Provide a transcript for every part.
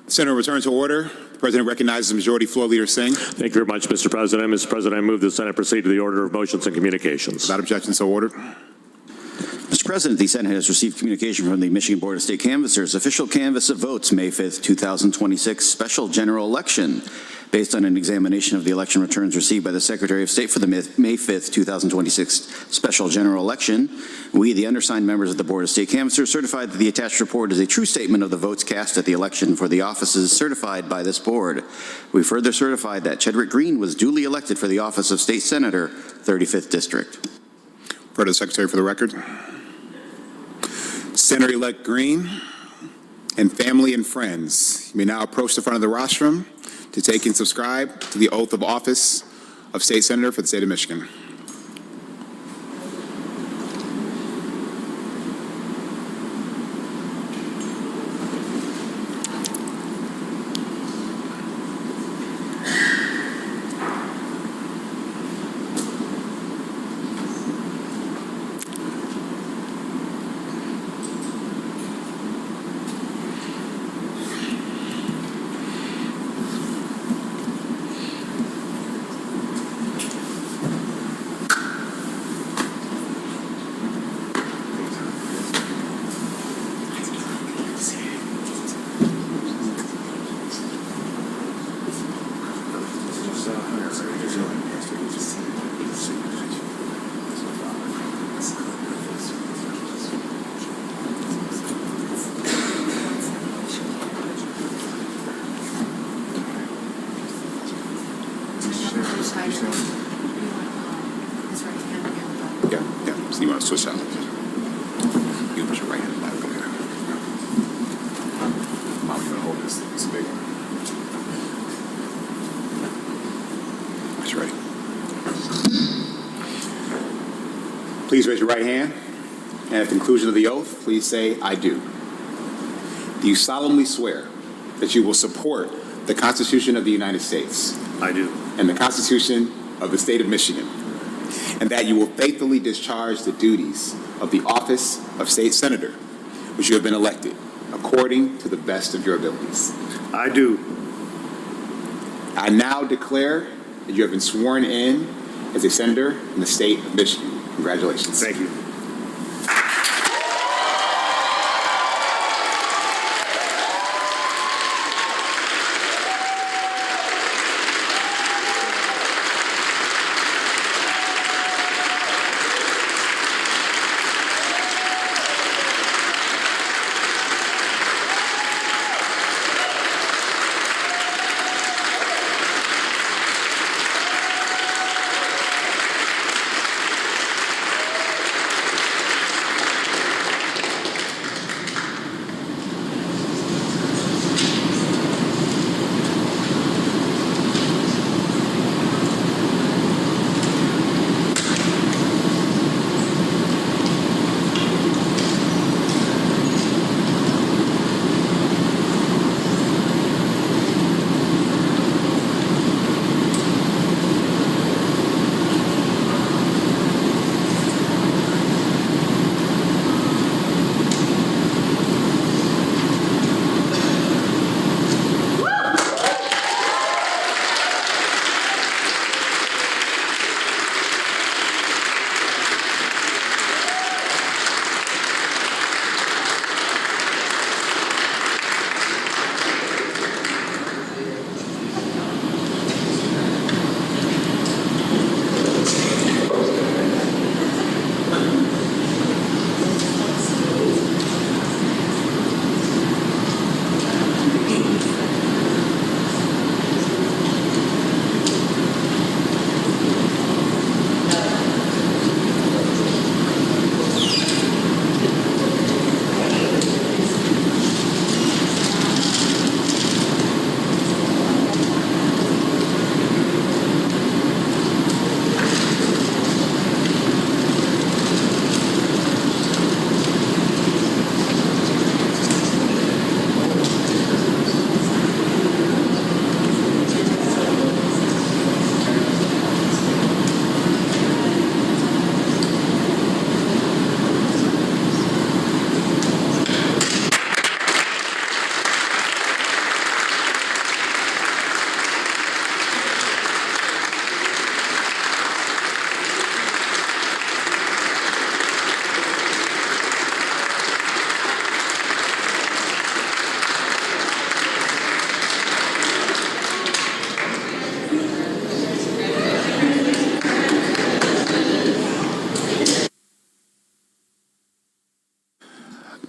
Senator, return to order. The President recognizes Majority Floor Leader Singh. Thank you very much, Mr. President. Mr. President, I move the Senate proceed to the order of motions and communications. Without objection, so ordered. Mr. President, the Senate has received communication from the Michigan Board of State Canvassers, official canvass of votes, May 5th, 2026, special general election. Based on an examination of the election returns received by the Secretary of State for the May 5th, 2026 special general election, we, the undersigned members of the Board of State Canvassers, certified that the attached report is a true statement of the votes cast at the election for the offices certified by this board. We further certified that Chedrick Green was duly elected for the office of State Senator, 35th District. Refer to the Secretary for the record. Senator-elect Green and family and friends, you may now approach the front of the rostrum to take and subscribe to the oath of office of State Senator for the state of Michigan. Yeah. So you want to switch out? You can put your right hand back over there. Mom, you want to hold this? It's a big one. That's right. Please raise your right hand, and at the conclusion of the oath, please say, "I do." Do you solemnly swear that you will support the Constitution of the United States? I do. And the Constitution of the State of Michigan, and that you will faithfully discharge the duties of the office of State Senator, which you have been elected, according to the best of your abilities. I do. I now declare that you have been sworn in as a senator in the state of Michigan. Congratulations. Thank you.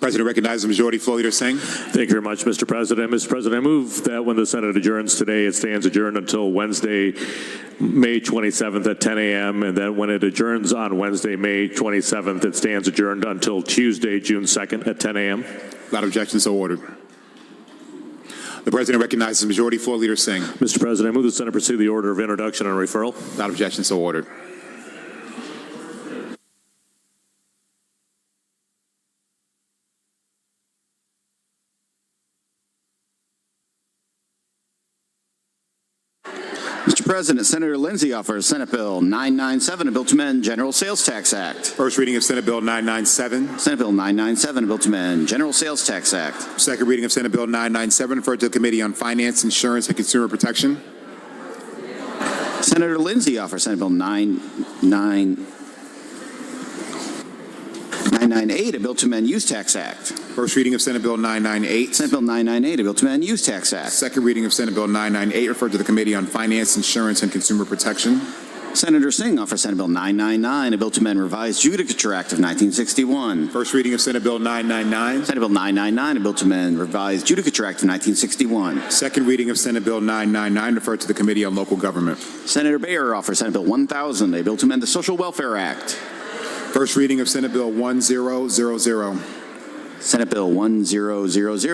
President recognizes the Majority Floor Leader Singh. Thank you very much, Mr. President. Mr. President, I move that when the Senate adjourns today, it stands adjourned until Wednesday, May 27th at 10 a.m., and that when it adjourns on Wednesday, May 27th, it stands adjourned until Tuesday, June 2nd at 10 a.m. Without objection, so ordered. The President recognizes the Majority Floor Leader Singh. Mr. President, I move the Senate proceed to the order of introduction and referral. Without objection, so ordered. Mr. President, Senator Lindsay offers Senate Bill 997, a bill to amend General Sales Tax Act. First reading of Senate Bill 997. Senate Bill 997, a bill to amend General Sales Tax Act. Second reading of Senate Bill 997, referred to the Committee on Finance, Insurance, and Consumer Protection. Senator Lindsay offers Senate Bill 998, a bill to amend Use Tax Act. First reading of Senate Bill 998. Senate Bill 998, a bill to amend Use Tax Act. Second reading of Senate Bill 998, referred to the Committee on Finance, Insurance, and Consumer Protection. Senator Singh offers Senate Bill 999, a bill to amend Revised Judicature Act of 1961. First reading of Senate Bill 999. Senate Bill 999, a bill to amend Revised Judicature Act of 1961. Second reading of Senate Bill 999, referred to the Committee on Local Government. Senator Bayer offers Senate Bill 1000, a bill to amend the Social Welfare Act. First reading of Senate Bill 1000. Senate Bill 1000, a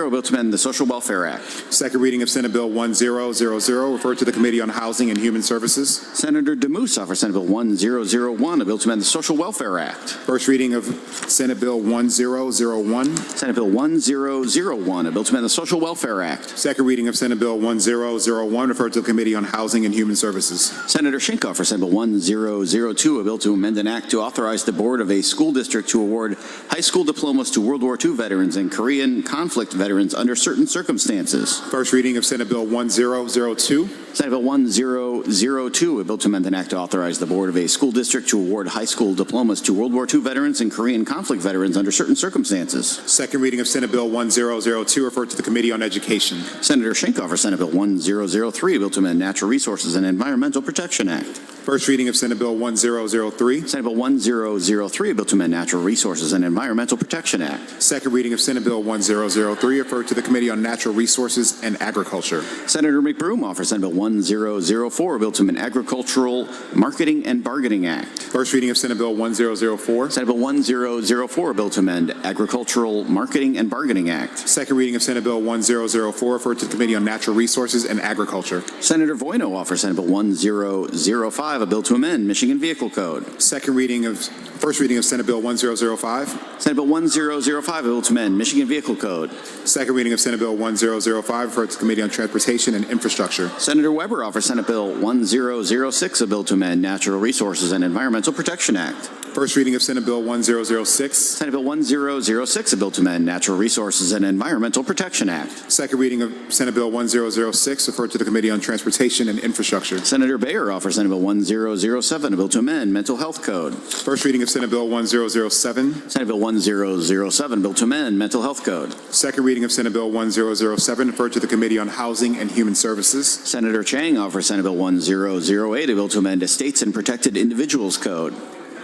bill to amend the Social Welfare Act. Second reading of Senate Bill 1000, referred to the Committee on Housing and Human Services. Senator DeMoose offers Senate Bill 1001, a bill to amend the Social Welfare Act. First reading of Senate Bill 1001. Senate Bill 1001, a bill to amend the Social Welfare Act. Second reading of Senate Bill 1001, referred to the Committee on Housing and Human Services. Senator Schenck offers Senate Bill 1002, a bill to amend an act to authorize the board of a school district to award high school diplomas to World War II veterans and Korean conflict veterans under certain circumstances. First reading of Senate Bill 1002. Senate Bill 1002, a bill to amend an act to authorize the board of a school district to award high school diplomas to World War II veterans and Korean conflict veterans under certain circumstances. Second reading of Senate Bill 1002, referred to the Committee on Education. Senator Schenck offers Senate Bill 1003, a bill to amend Natural Resources and Environmental Protection Act. First reading of Senate Bill 1003. Senate Bill 1003, a bill to amend Natural Resources and Environmental Protection Act. Second reading of Senate Bill 1003, referred to the Committee on Natural Resources and Agriculture. Senator McBroom offers Senate Bill 1004, a bill to amend Agricultural Marketing and Bargaining Act. First reading of Senate Bill 1004. Senate Bill 1004, a bill to amend Agricultural Marketing and Bargaining Act. Second reading of Senate Bill 1004, referred to the Committee on Natural Resources and Agriculture. Senator Voino offers Senate Bill 1005, a bill to amend Michigan Vehicle Code. First reading of Senate Bill 1005. Senate Bill 1005, a bill to amend Michigan Vehicle Code. Second reading of Senate Bill 1005, referred to the Committee on Transportation and Infrastructure. Senator Weber offers Senate Bill 1006, a bill to amend Natural Resources and Environmental Protection Act. First reading of Senate Bill 1006. Senate Bill 1006, a bill to amend Natural Resources and Environmental Protection Act. Second reading of Senate Bill 1006, referred to the Committee on Transportation and Infrastructure. Senator Bayer offers Senate Bill 1007, a bill to amend Mental Health Code. First reading of Senate Bill 1007. Senate Bill 1007, bill to amend Mental Health Code. Second reading of Senate Bill 1007, referred to the Committee on Housing and Human Services. Senator Chang offers Senate Bill 1008, a bill to amend Estates and Protected Individuals Code.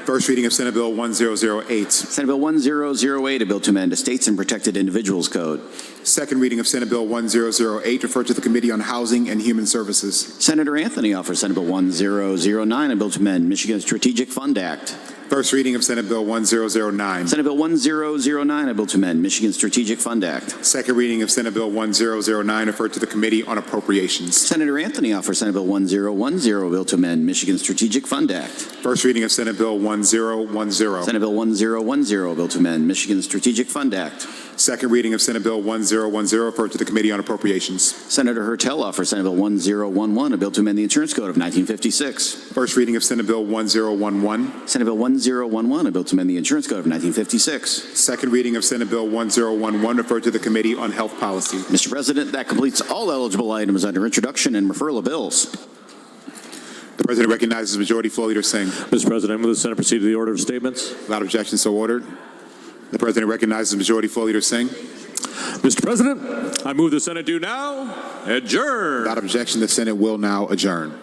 First reading of Senate Bill 1008. Senate Bill 1008, a bill to amend Estates and Protected Individuals Code. Second reading of Senate Bill 1008, referred to the Committee on Housing and Human Services. Senator Anthony offers Senate Bill 1009, a bill to amend Michigan Strategic Fund Act. First reading of Senate Bill 1009. Senate Bill 1009, a bill to amend Michigan Strategic Fund Act. Second reading of Senate Bill 1009, referred to the Committee on Appropriations. Senator Anthony offers Senate Bill 1010, a bill to amend Michigan Strategic Fund Act. First reading of Senate Bill 1010. Senate Bill 1010, a bill to amend Michigan Strategic Fund Act. Second reading of Senate Bill 1010, referred to the Committee on Appropriations. Senator Hertel offers Senate Bill 1011, a bill to amend the Insurance Code of 1956. First reading of Senate Bill 1011. Senate Bill 1011, a bill to amend the Insurance Code of 1956. Second reading of Senate Bill 1011, referred to the Committee on Health Policy. Mr. President, that completes all eligible items under introduction and referral of bills. The President recognizes Majority Floor Leader Singh. Mr. President, I move the Senate proceed to the order of statements. Without objection, so ordered. The President recognizes Majority Floor Leader Singh. Mr. President, I move the Senate do now adjourn. Without objection, the Senate will now adjourn.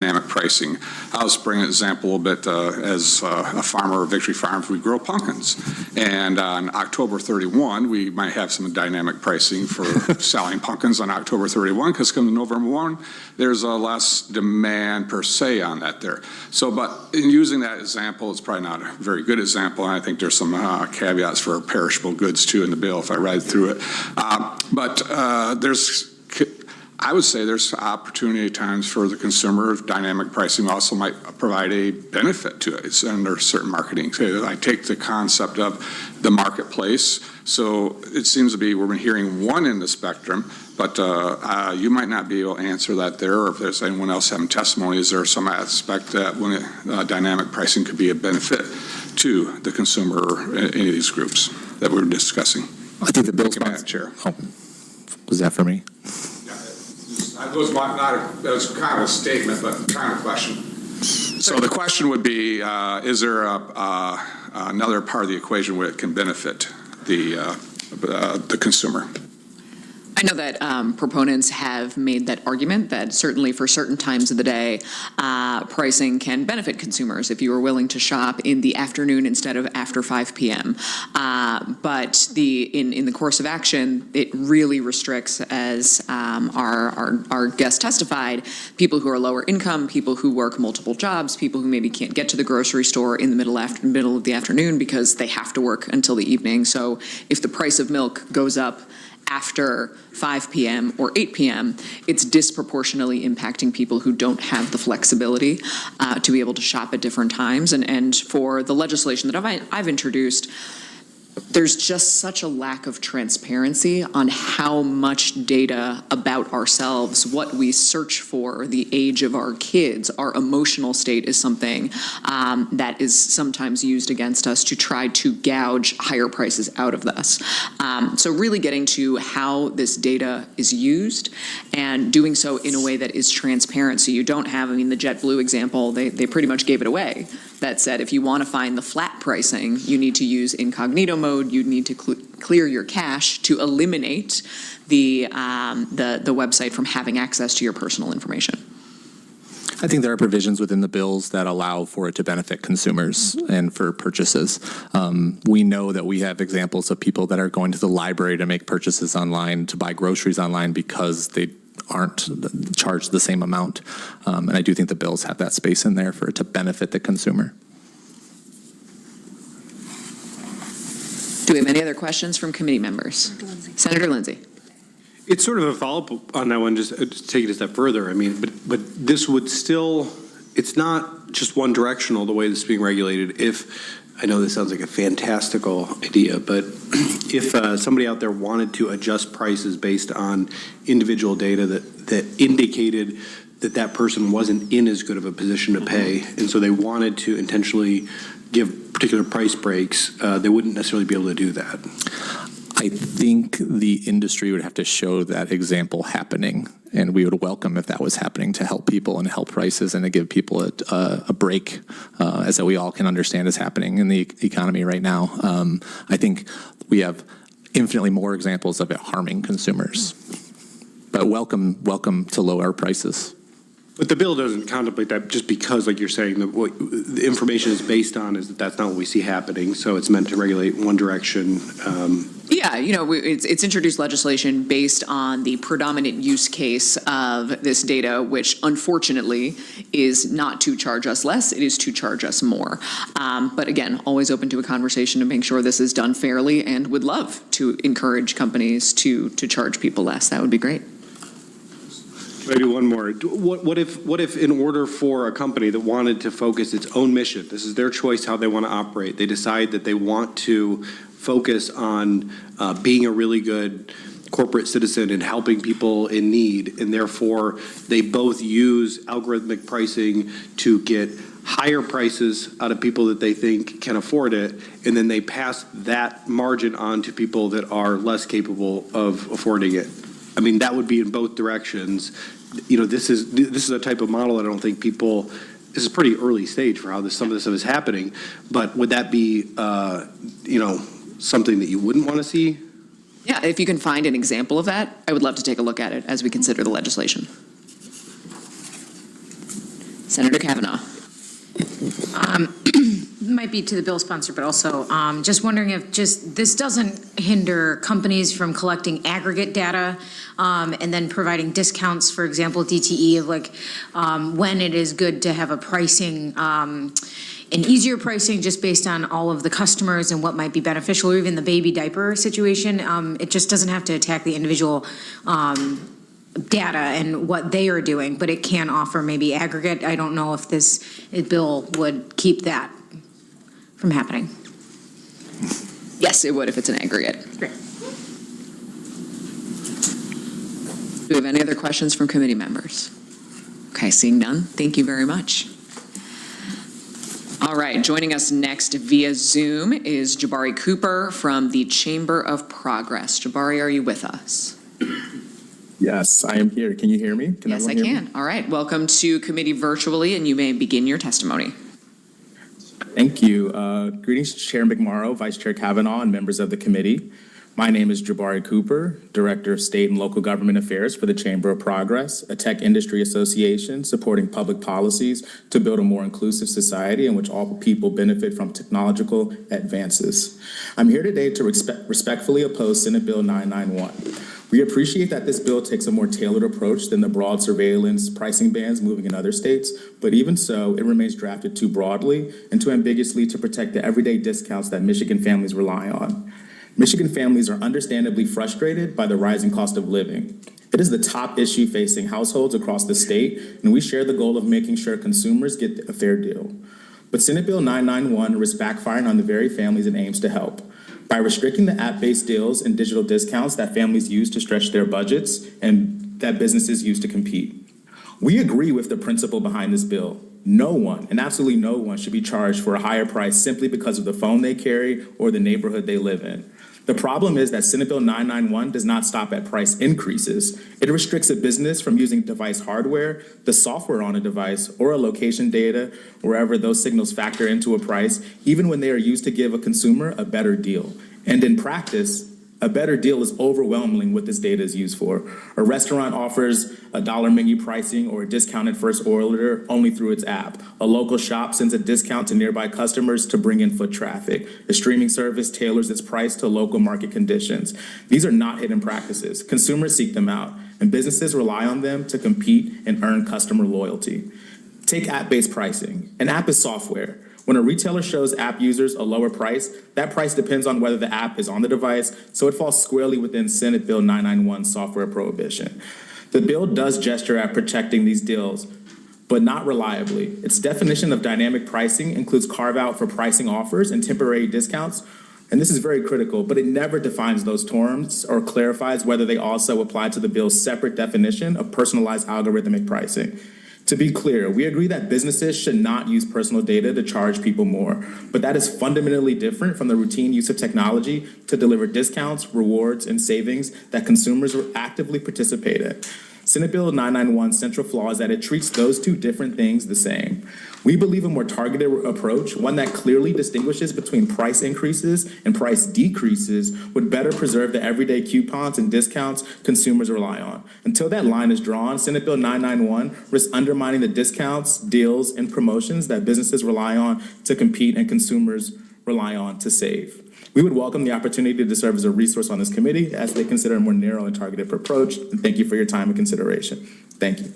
dynamic pricing. I'll just bring an example a bit. As a farmer of Victory Farms, we grow pumpkins. And on October 31, we might have some dynamic pricing for selling pumpkins on October 31, because come November 1, there's a less demand per se on that there. So, but in using that example, it's probably not a very good example, and I think there's some caveats for perishable goods too in the bill if I read through it. I would say there's opportunity at times for the consumer. Dynamic pricing also might provide a benefit to it. It's under certain marketing. So I take the concept of the marketplace. So it seems to be we're hearing one in the spectrum, but you might not be able to answer that there, or if there's anyone else having testimony, is there some aspect that when dynamic pricing could be a benefit to the consumer or any of these groups that we're discussing? I think the bill Madam Chair. Oh, was that for me? That was kind of a statement, but kind of a question. So the question would be, is there another part of the equation where it can benefit the consumer? I know that proponents have made that argument that certainly for certain times of the day, pricing can benefit consumers if you are willing to shop in the afternoon instead of after 5 p.m. But in the course of action, it really restricts, as our guest testified, people who are lower income, people who work multiple jobs, people who maybe can't get to the grocery store in the middle of the afternoon because they have to work until the evening. So if the price of milk goes up after 5 p.m. or 8 p.m., it's disproportionately impacting people who don't have the flexibility to be able to shop at different times. And for the legislation that I've introduced, there's just such a lack of transparency on how much data about ourselves, what we search for, the age of our kids, our emotional state is something that is sometimes used against us to try to gouge higher prices out of us. So really getting to how this data is used and doing so in a way that is transparent, so you don't have, the JetBlue example, they pretty much gave it away. That said, if you want to find the flat pricing, you need to use incognito mode. You need to clear your cache to eliminate the website from having access to your personal information. I think there are provisions within the bills that allow for it to benefit consumers and for purchases. We know that we have examples of people that are going to the library to make purchases online, to buy groceries online because they aren't charged the same amount. And I do think the bills have that space in there for it to benefit the consumer. Do we have any other questions from committee members? Senator Lindsay. It's sort of a follow-up on that one, just to take it a step further. But this would still, it's not just one directional the way this is being regulated. If, I know this sounds like a fantastical idea, but if somebody out there wanted to adjust prices based on individual data that indicated that person wasn't in as good of a position to pay, and so they wanted to intentionally give particular price breaks, they wouldn't necessarily be able to do that. I think the industry would have to show that example happening, and we would welcome if that was happening to help people and help prices and to give people a break, as that we all can understand is happening in the economy right now. I think we have infinitely more examples of it harming consumers, but welcome to lower prices. But the bill doesn't contemplate that, just because, like you're saying, what the information is based on is that's not what we see happening. So it's meant to regulate one direction. Yeah, it's introduced legislation based on the predominant use case of this data, which unfortunately is not to charge us less, it is to charge us more. But again, always open to a conversation to make sure this is done fairly, and would love to encourage companies to charge people less. That would be great. Maybe one more. What if in order for a company that wanted to focus its own mission, this is their choice how they want to operate, they decide that they want to focus on being a really good corporate citizen and helping people in need, and therefore they both use algorithmic pricing to get higher prices out of people that they think can afford it, and then they pass that margin on to people that are less capable of affording it. That would be in both directions. This is a type of model that I don't think people, this is a pretty early stage for how some of this stuff is happening, but would that be, something that you wouldn't want to see? Yeah, if you can find an example of that, I would love to take a look at it as we consider the legislation. Senator Kavanaugh. Might be to the bill sponsor, but also just wondering if this doesn't hinder companies from collecting aggregate data and then providing discounts, for example, DTE of like when it is good to have a pricing, an easier pricing just based on all of the customers and what might be beneficial, or even the baby diaper situation. It just doesn't have to attack the individual data and what they are doing, but it can offer maybe aggregate. I don't know if this bill would keep that from happening. Yes, it would if it's an aggregate. Great. Do we have any other questions from committee members? Okay, seeing none, thank you very much. All right, joining us next via Zoom is Jabari Cooper from the Chamber of Progress. Jabari, are you with us? Yes, I am here. Can you hear me? Yes, I can. All right, welcome to committee virtually, and you may begin your testimony. Thank you. Greetings, Chair McMorrow, Vice Chair Kavanaugh, and members of the committee. My name is Jabari Cooper, Director of State and Local Government Affairs for the Chamber of Progress, a tech industry association supporting public policies to build a more inclusive society in which all people benefit from technological advances. I'm here today to respectfully oppose Senate Bill 991. We appreciate that this bill takes a more tailored approach than the broad surveillance pricing bans moving in other states, but even so, it remains drafted too broadly and too ambiguously to protect the everyday discounts that Michigan families rely on. Michigan families are understandably frustrated by the rising cost of living. It is the top issue facing households across the state, and we share the goal of making sure consumers get a fair deal. But Senate Bill 991 risks backfiring on the very families it aims to help. By restricting the app-based deals and digital discounts that families use to stretch their budgets and that businesses use to compete. We agree with the principle behind this bill. No one, and absolutely no one, should be charged for a higher price simply because of the phone they carry or the neighborhood they live in. The problem is that Senate Bill 991 does not stop at price increases. It restricts a business from using device hardware, the software on a device, or a location data, wherever those signals factor into a price, even when they are used to give a consumer a better deal. And in practice, a better deal is overwhelming what this data is used for. A restaurant offers a dollar menu pricing or a discounted first order only through its app. A local shop sends a discount to nearby customers to bring in foot traffic. A streaming service tailors its price to local market conditions. These are not hidden practices. Consumers seek them out, and businesses rely on them to compete and earn customer loyalty. Take app-based pricing. An app is software. When a retailer shows app users a lower price, that price depends on whether the app is on the device, so it falls squarely within Senate Bill 991 software prohibition. The bill does gesture at protecting these deals, but not reliably. Its definition of dynamic pricing includes carve-out for pricing offers and temporary discounts, and this is very critical, but it never defines those terms or clarifies whether they also apply to the bill's separate definition of personalized algorithmic pricing. To be clear, we agree that businesses should not use personal data to charge people more, but that is fundamentally different from the routine use of technology to deliver discounts, rewards, and savings that consumers actively participate in. Senate Bill 991's central flaw is that it treats those two different things the same. We believe a more targeted approach, one that clearly distinguishes between price increases and price decreases, would better preserve the everyday coupons and discounts consumers rely on. Until that line is drawn, Senate Bill 991 risks undermining the discounts, deals, and promotions that businesses rely on to compete and consumers rely on to save. We would welcome the opportunity to serve as a resource on this committee as they consider a more narrow and targeted approach. And thank you for your time and consideration. Thank you.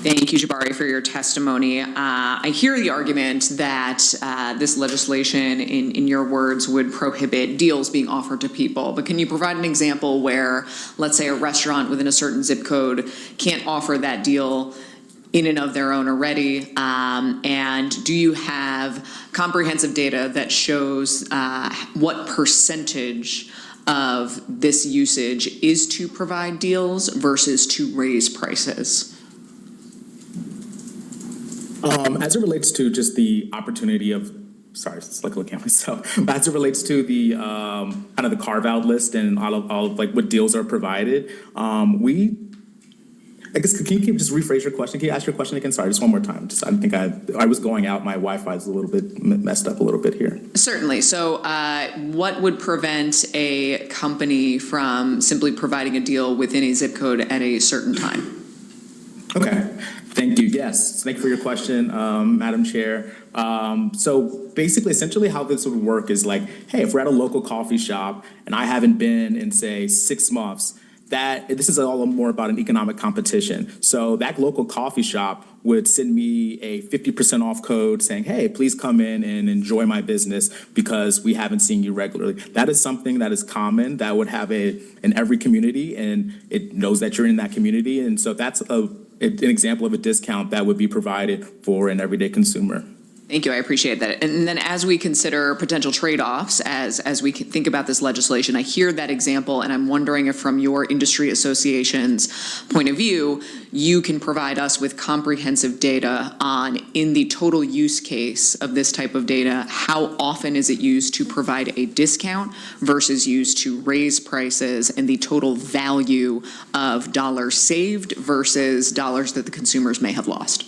Thank you, Jabari, for your testimony. I hear the argument that this legislation, in your words, would prohibit deals being offered to people. But can you provide an example where, let's say, a restaurant within a certain zip code can't offer that deal in and of their own already? And do you have comprehensive data that shows what percentage of this usage is to provide deals versus to raise prices? As it relates to just the opportunity of, sorry, it's like looking at myself. But as it relates to the kind of the carve-out list and all of like what deals are provided, I guess, can you just rephrase your question? Can you ask your question again? Sorry, just one more time. I think I was going out. My Wi-Fi is a little bit messed up a little bit here. Certainly. So what would prevent a company from simply providing a deal within a zip code at a certain time? Okay, thank you. Yes, thank you for your question, Madam Chair. So basically, essentially how this would work is like, hey, if we're at a local coffee shop and I haven't been in, say, 6 months, this is all more about an economic competition. So that local coffee shop would send me a 50% off code saying, hey, please come in and enjoy my business because we haven't seen you regularly. That is something that is common that would have in every community, and it knows that you're in that community. And so that's an example of a discount that would be provided for an everyday consumer. Thank you, I appreciate that. And then as we consider potential trade-offs, as we think about this legislation, I hear that example, and I'm wondering if from your industry association's point of view, you can provide us with comprehensive data on, in the total use case of this type of data, how often is it used to provide a discount versus used to raise prices, and the total value of dollars saved versus dollars that the consumers may have lost?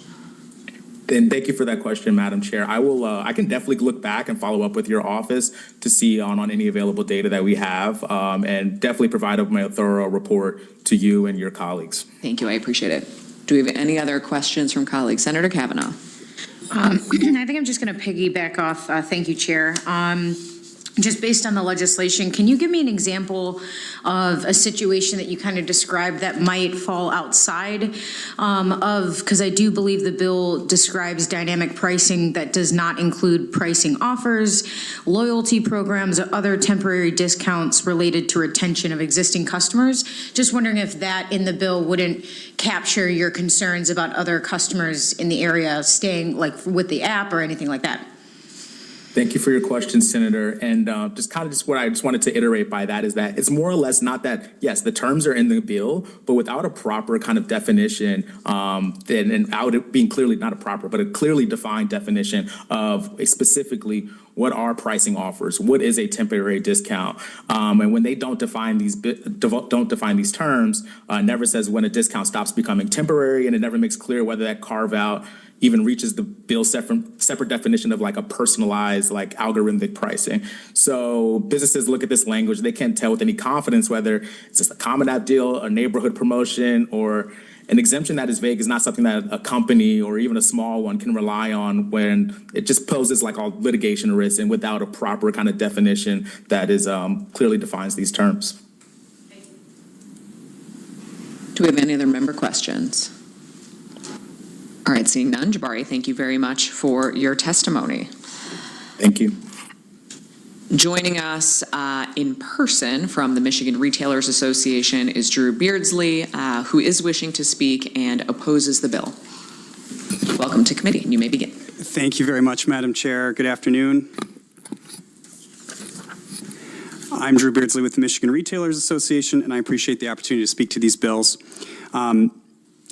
And thank you for that question, Madam Chair. I can definitely look back and follow up with your office to see on any available data that we have, and definitely provide a thorough report to you and your colleagues. Thank you, I appreciate it. Do we have any other questions from colleagues? Senator Kavanaugh. I think I'm just going to piggyback off, thank you, Chair. Just based on the legislation, can you give me an example of a situation that you kind of described that might fall outside because I do believe the bill describes dynamic pricing that does not include pricing offers, loyalty programs, or other temporary discounts related to retention of existing customers. Just wondering if that in the bill wouldn't capture your concerns about other customers in the area staying like with the app or anything like that. Thank you for your question, Senator. And what I just wanted to iterate by that is that it's more or less not that, yes, the terms are in the bill, but without a proper kind of definition, and without it being clearly not a proper, but a clearly defined definition of specifically what are pricing offers, what is a temporary discount, and when they don't define these terms, never says when a discount stops becoming temporary, and it never makes clear whether that carve out even reaches the bill's separate definition of like a personalized, like algorithmic pricing. So businesses look at this language, they can't tell with any confidence whether it's just a common app deal, a neighborhood promotion, or an exemption that is vague is not something that a company or even a small one can rely on when it just poses like all litigation risks and without a proper kind of definition that is clearly defines these terms. Do we have any other member questions? All right, seeing none, Jabari, thank you very much for your testimony. Thank you. Joining us in person from the Michigan Retailers Association is Drew Beardsley, who is wishing to speak and opposes the bill. Welcome to committee, and you may begin. Thank you very much, Madam Chair. Good afternoon. I'm Drew Beardsley with the Michigan Retailers Association, and I appreciate the opportunity to speak to these bills.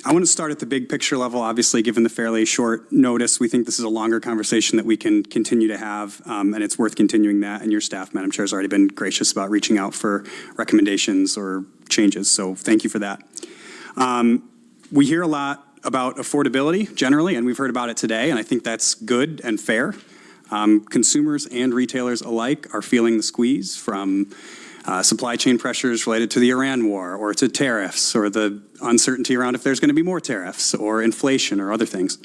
I want to start at the big picture level. Obviously, given the fairly short notice, we think this is a longer conversation that we can continue to have, and it's worth continuing that. And your staff, Madam Chair, has already been gracious about reaching out for recommendations or changes, so thank you for that. We hear a lot about affordability generally, and we've heard about it today, and I think that's good and fair. Consumers and retailers alike are feeling the squeeze from supply chain pressures related to the Iran war or to tariffs or the uncertainty around if there's going to be more tariffs or inflation or other things.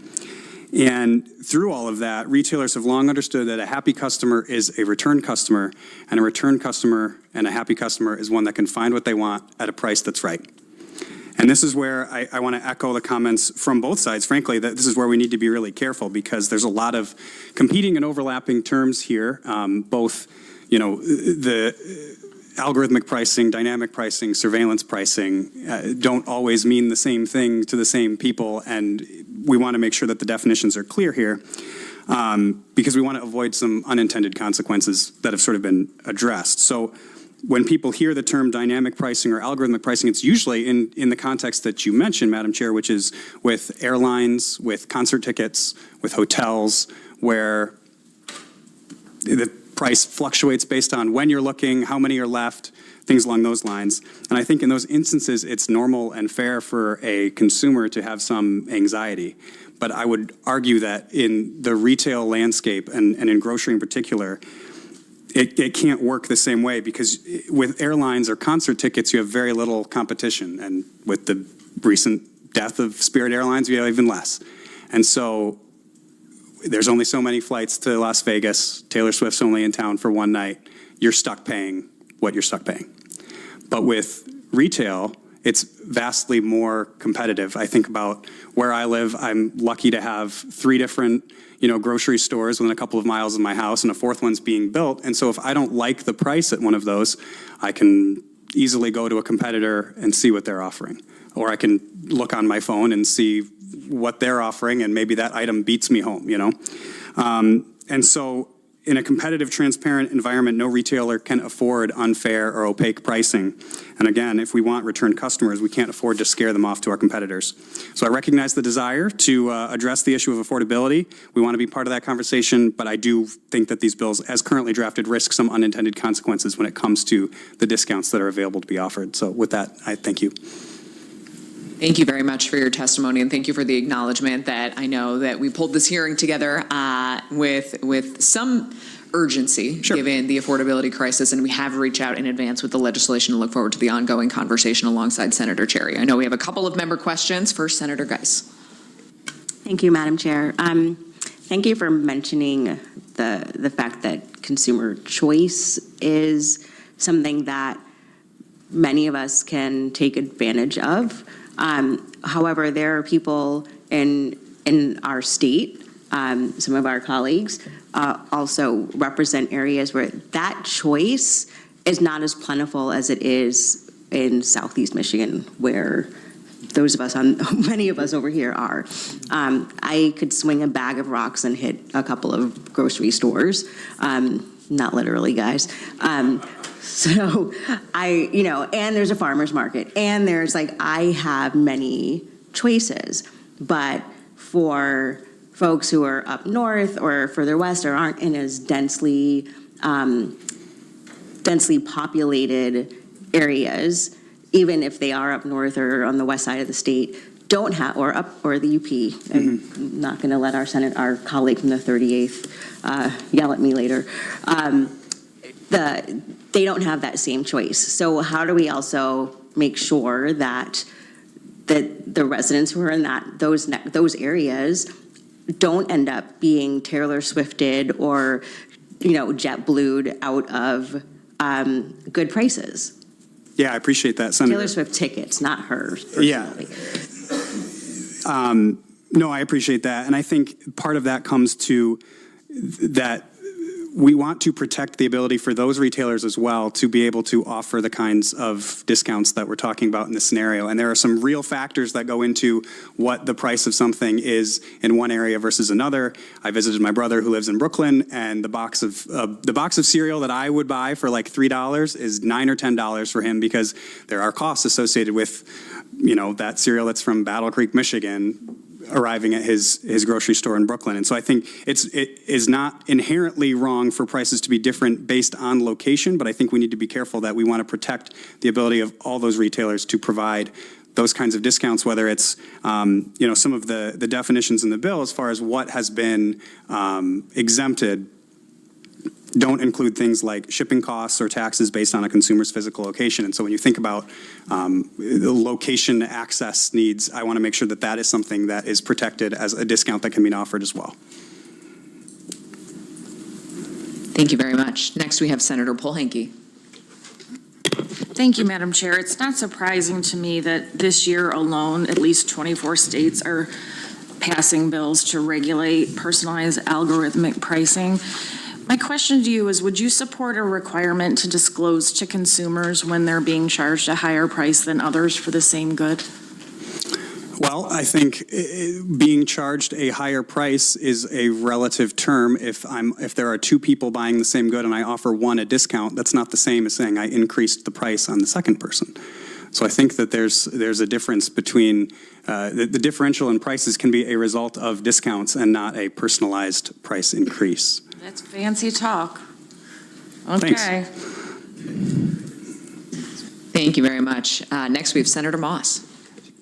And through all of that, retailers have long understood that a happy customer is a return customer, and a return customer and a happy customer is one that can find what they want at a price that's right. And this is where I want to echo the comments from both sides, frankly, that this is where we need to be really careful because there's a lot of competing and overlapping terms here, both, the algorithmic pricing, dynamic pricing, surveillance pricing don't always mean the same thing to the same people, and we want to make sure that the definitions are clear here because we want to avoid some unintended consequences that have sort of been addressed. So when people hear the term dynamic pricing or algorithmic pricing, it's usually in the context that you mentioned, Madam Chair, which is with airlines, with concert tickets, with hotels, where the price fluctuates based on when you're looking, how many are left, things along those lines. And I think in those instances, it's normal and fair for a consumer to have some anxiety. But I would argue that in the retail landscape and in grocery in particular, it can't work the same way because with airlines or concert tickets, you have very little competition. And with the recent death of Spirit Airlines, we have even less. And so there's only so many flights to Las Vegas. Taylor Swift's only in town for one night. You're stuck paying what you're stuck paying. But with retail, it's vastly more competitive. I think about where I live. I'm lucky to have 3 different, grocery stores within a couple of miles of my house, and a 4th one's being built. And so if I don't like the price at one of those, I can easily go to a competitor and see what they're offering. Or I can look on my phone and see what they're offering, and maybe that item beats me home, And so in a competitive, transparent environment, no retailer can afford unfair or opaque pricing. And again, if we want return customers, we can't afford to scare them off to our competitors. So I recognize the desire to address the issue of affordability. We want to be part of that conversation, but I do think that these bills, as currently drafted, risk some unintended consequences when it comes to the discounts that are available to be offered. So with that, I thank you. Thank you very much for your testimony, and thank you for the acknowledgement that I know that we pulled this hearing together with some urgency, given the affordability crisis, and we have reached out in advance with the legislation and look forward to the ongoing conversation alongside Senator Cherry. I know we have a couple of member questions. First, Senator Geis. Thank you, Madam Chair. Thank you for mentioning the fact that consumer choice is something that many of us can take advantage of. However, there are people in our state, some of our colleagues, also represent areas where that choice is not as plentiful as it is in Southeast Michigan, where many of us over here are. I could swing a bag of rocks and hit a couple of grocery stores. Not literally, guys. So and there's a farmer's market, and there's I have many choices, but for folks who are up north or further west or aren't in as densely populated areas, even if they are up north or on the west side of the state, don't have, or the UP. I'm not going to let our colleague from the 38th yell at me later. They don't have that same choice. So how do we also make sure that the residents who are in those areas don't end up being Taylor Swifted or JetBlued out of good prices? Yeah, I appreciate that, Senator. Taylor Swift tickets, not hers personally. Yeah. No, I appreciate that. And I think part of that comes to that we want to protect the ability for those retailers as well to be able to offer the kinds of discounts that we're talking about in this scenario. And there are some real factors that go into what the price of something is in one area versus another. I visited my brother who lives in Brooklyn, and the box of cereal that I would buy for like $3 is $9 or $10 for him, because there are costs associated with, that cereal that's from Battle Creek, Michigan, arriving at his grocery store in Brooklyn. And so I think it is not inherently wrong for prices to be different based on location, but I think we need to be careful that we want to protect the ability of all those retailers to provide those kinds of discounts, whether it's, some of the definitions in the bill as far as what has been exempted don't include things like shipping costs or taxes based on a consumer's physical location. And so when you think about the location access needs, I want to make sure that that is something that is protected as a discount that can be offered as well. Thank you very much. Next, we have Senator Polhanke. Thank you, Madam Chair. It's not surprising to me that this year alone, at least 24 states are passing bills to regulate personalized algorithmic pricing. My question to you is, would you support a requirement to disclose to consumers when they're being charged a higher price than others for the same good? Well, I think being charged a higher price is a relative term. If there are 2 people buying the same good and I offer one a discount, that's not the same as saying I increased the price on the second person. So I think that there's a difference between the differential in prices can be a result of discounts and not a personalized price increase. That's fancy talk. Okay. Thanks. Thank you very much. Next, we have Senator Moss.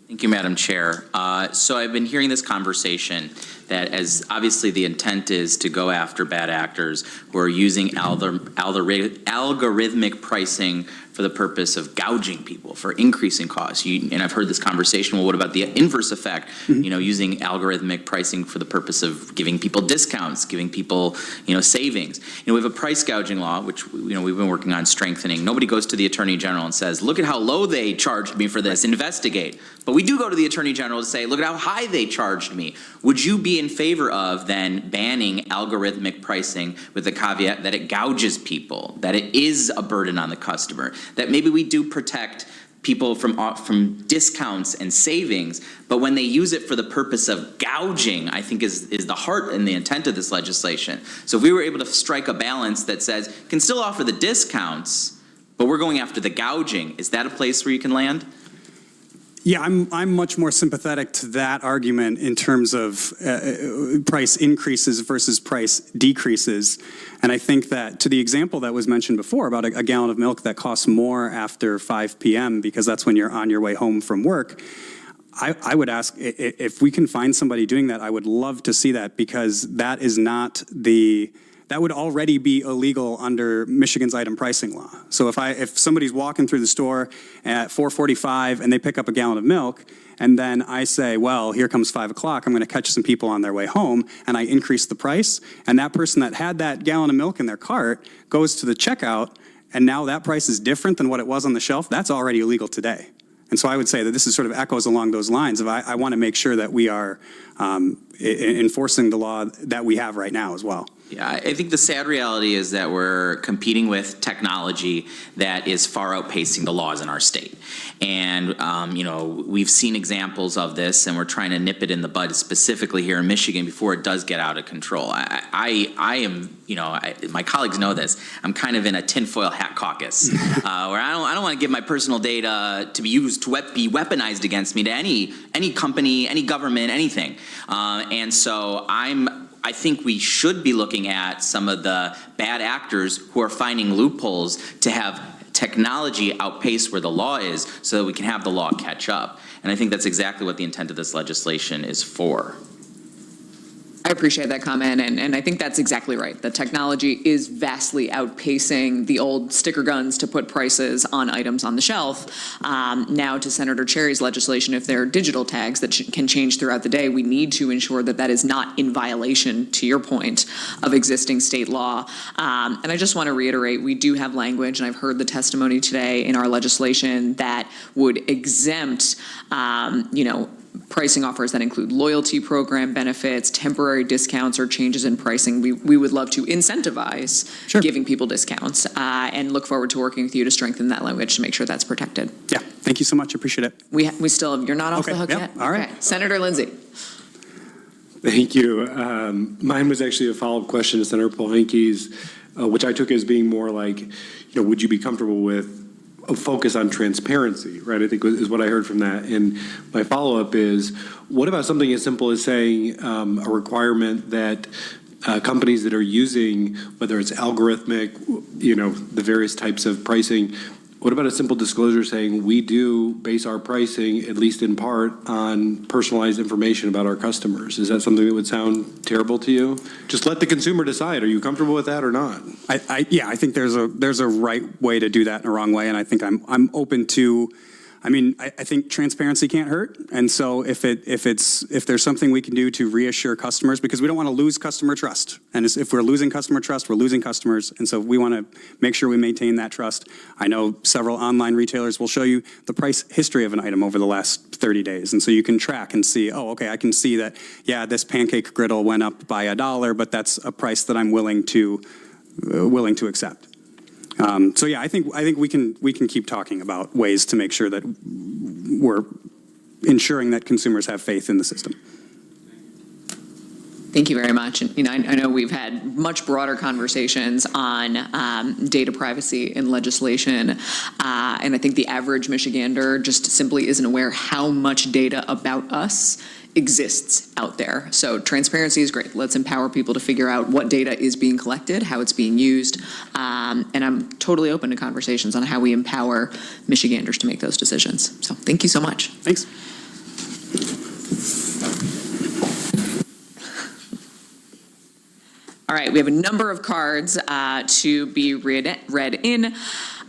Thank you, Madam Chair. So I've been hearing this conversation that as obviously the intent is to go after bad actors who are using algorithmic pricing for the purpose of gouging people, for increasing costs. And I've heard this conversation, well, what about the inverse effect? Using algorithmic pricing for the purpose of giving people discounts, giving people, savings. We have a price gouging law, which, we've been working on strengthening. Nobody goes to the Attorney General and says, look at how low they charged me for this, investigate. But we do go to the Attorney General to say, look at how high they charged me. Would you be in favor of then banning algorithmic pricing with the caveat that it gouges people, that it is a burden on the customer, that maybe we do protect people from discounts and savings, but when they use it for the purpose of gouging, I think is the heart and the intent of this legislation. So if we were able to strike a balance that says, can still offer the discounts, but we're going after the gouging, is that a place where you can land? Yeah, I'm much more sympathetic to that argument in terms of price increases versus price decreases. And I think that to the example that was mentioned before about a gallon of milk that costs more after 5 p.m. because that's when you're on your way home from work, I would ask if we can find somebody doing that. I would love to see that, because that is not that would already be illegal under Michigan's item pricing law. So if somebody's walking through the store at 4:45 and they pick up a gallon of milk, and then I say, well, here comes 5 o'clock, I'm going to catch some people on their way home, and I increase the price, and that person that had that gallon of milk in their cart goes to the checkout, and now that price is different than what it was on the shelf, that's already illegal today. And so I would say that this is sort of echoes along those lines of I want to make sure that we are enforcing the law that we have right now as well. Yeah, I think the sad reality is that we're competing with technology that is far outpacing the laws in our state. And, we've seen examples of this, and we're trying to nip it in the bud specifically here in Michigan before it does get out of control. I am, my colleagues know this, I'm kind of in a tinfoil hat caucus where I don't want to give my personal data to be used to be weaponized against me to any company, any government, anything. And so I think we should be looking at some of the bad actors who are finding loopholes to have technology outpace where the law is so that we can have the law catch up. And I think that's exactly what the intent of this legislation is for. I appreciate that comment, and I think that's exactly right. The technology is vastly outpacing the old sticker guns to put prices on items on the shelf. Now to Senator Cherry's legislation, if there are digital tags that can change throughout the day, we need to ensure that that is not in violation, to your point, of existing state law. And I just want to reiterate, we do have language, and I've heard the testimony today in our legislation that would exempt, pricing offers that include loyalty program benefits, temporary discounts, or changes in pricing. We would love to incentivize giving people discounts, and look forward to working with you to strengthen that language to make sure that's protected. Yeah, thank you so much. Appreciate it. We still have, you're not off the hook yet? All right. Okay. Senator Lindsay. Thank you. Mine was actually a follow-up question to Senator Polanski's, which I took as being more like, would you be comfortable with a focus on transparency, right? I think is what I heard from that. And my follow-up is, what about something as simple as saying a requirement that companies that are using, whether it's algorithmic, the various types of pricing, what about a simple disclosure saying we do base our pricing, at least in part, on personalized information about our customers? Is that something that would sound terrible to you? Just let the consumer decide. Are you comfortable with that or not? I think there's a right way to do that and a wrong way, and I think I'm open to. I think transparency can't hurt, and so if there's something we can do to reassure customers, because we don't want to lose customer trust, and if we're losing customer trust, we're losing customers, and so we want to make sure we maintain that trust. I know several online retailers will show you the price history of an item over the last 30 days, and so you can track and see, oh, okay, I can see that, yeah, this pancake griddle went up by $1, but that's a price that I'm willing to accept. So yeah, I think we can keep talking about ways to make sure that we're ensuring that consumers have faith in the system. Thank you very much. And I know we've had much broader conversations on data privacy in legislation, and I think the average Michigander just simply isn't aware how much data about us exists out there. So transparency is great. Let's empower people to figure out what data is being collected, how it's being used, and I'm totally open to conversations on how we empower Michiganders to make those decisions. So thank you so much. Thanks. All right, we have a number of cards to be read in.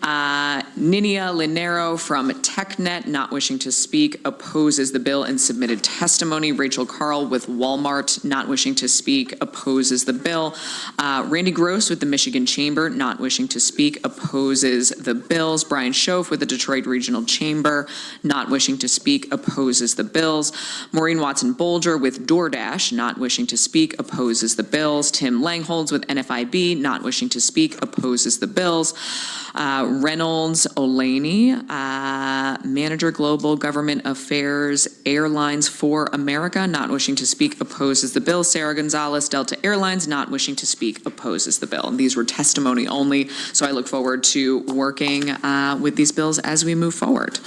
Ninia Linero from TechNet, not wishing to speak, opposes the bill and submitted testimony. Rachel Carl with Walmart, not wishing to speak, opposes the bill. Randy Gross with the Michigan Chamber, not wishing to speak, opposes the bills. Brian Schoaf with the Detroit Regional Chamber, not wishing to speak, opposes the bills. Maureen Watson-Bolger with DoorDash, not wishing to speak, opposes the bills. Tim Langholz with NFIB, not wishing to speak, opposes the bills. Reynolds Olaney, Manager Global Government Affairs, Airlines for America, not wishing to speak, opposes the bill. Sarah Gonzalez, Delta Airlines, not wishing to speak, opposes the bill. And these were testimony only, so I look forward to working with these bills as we move forward.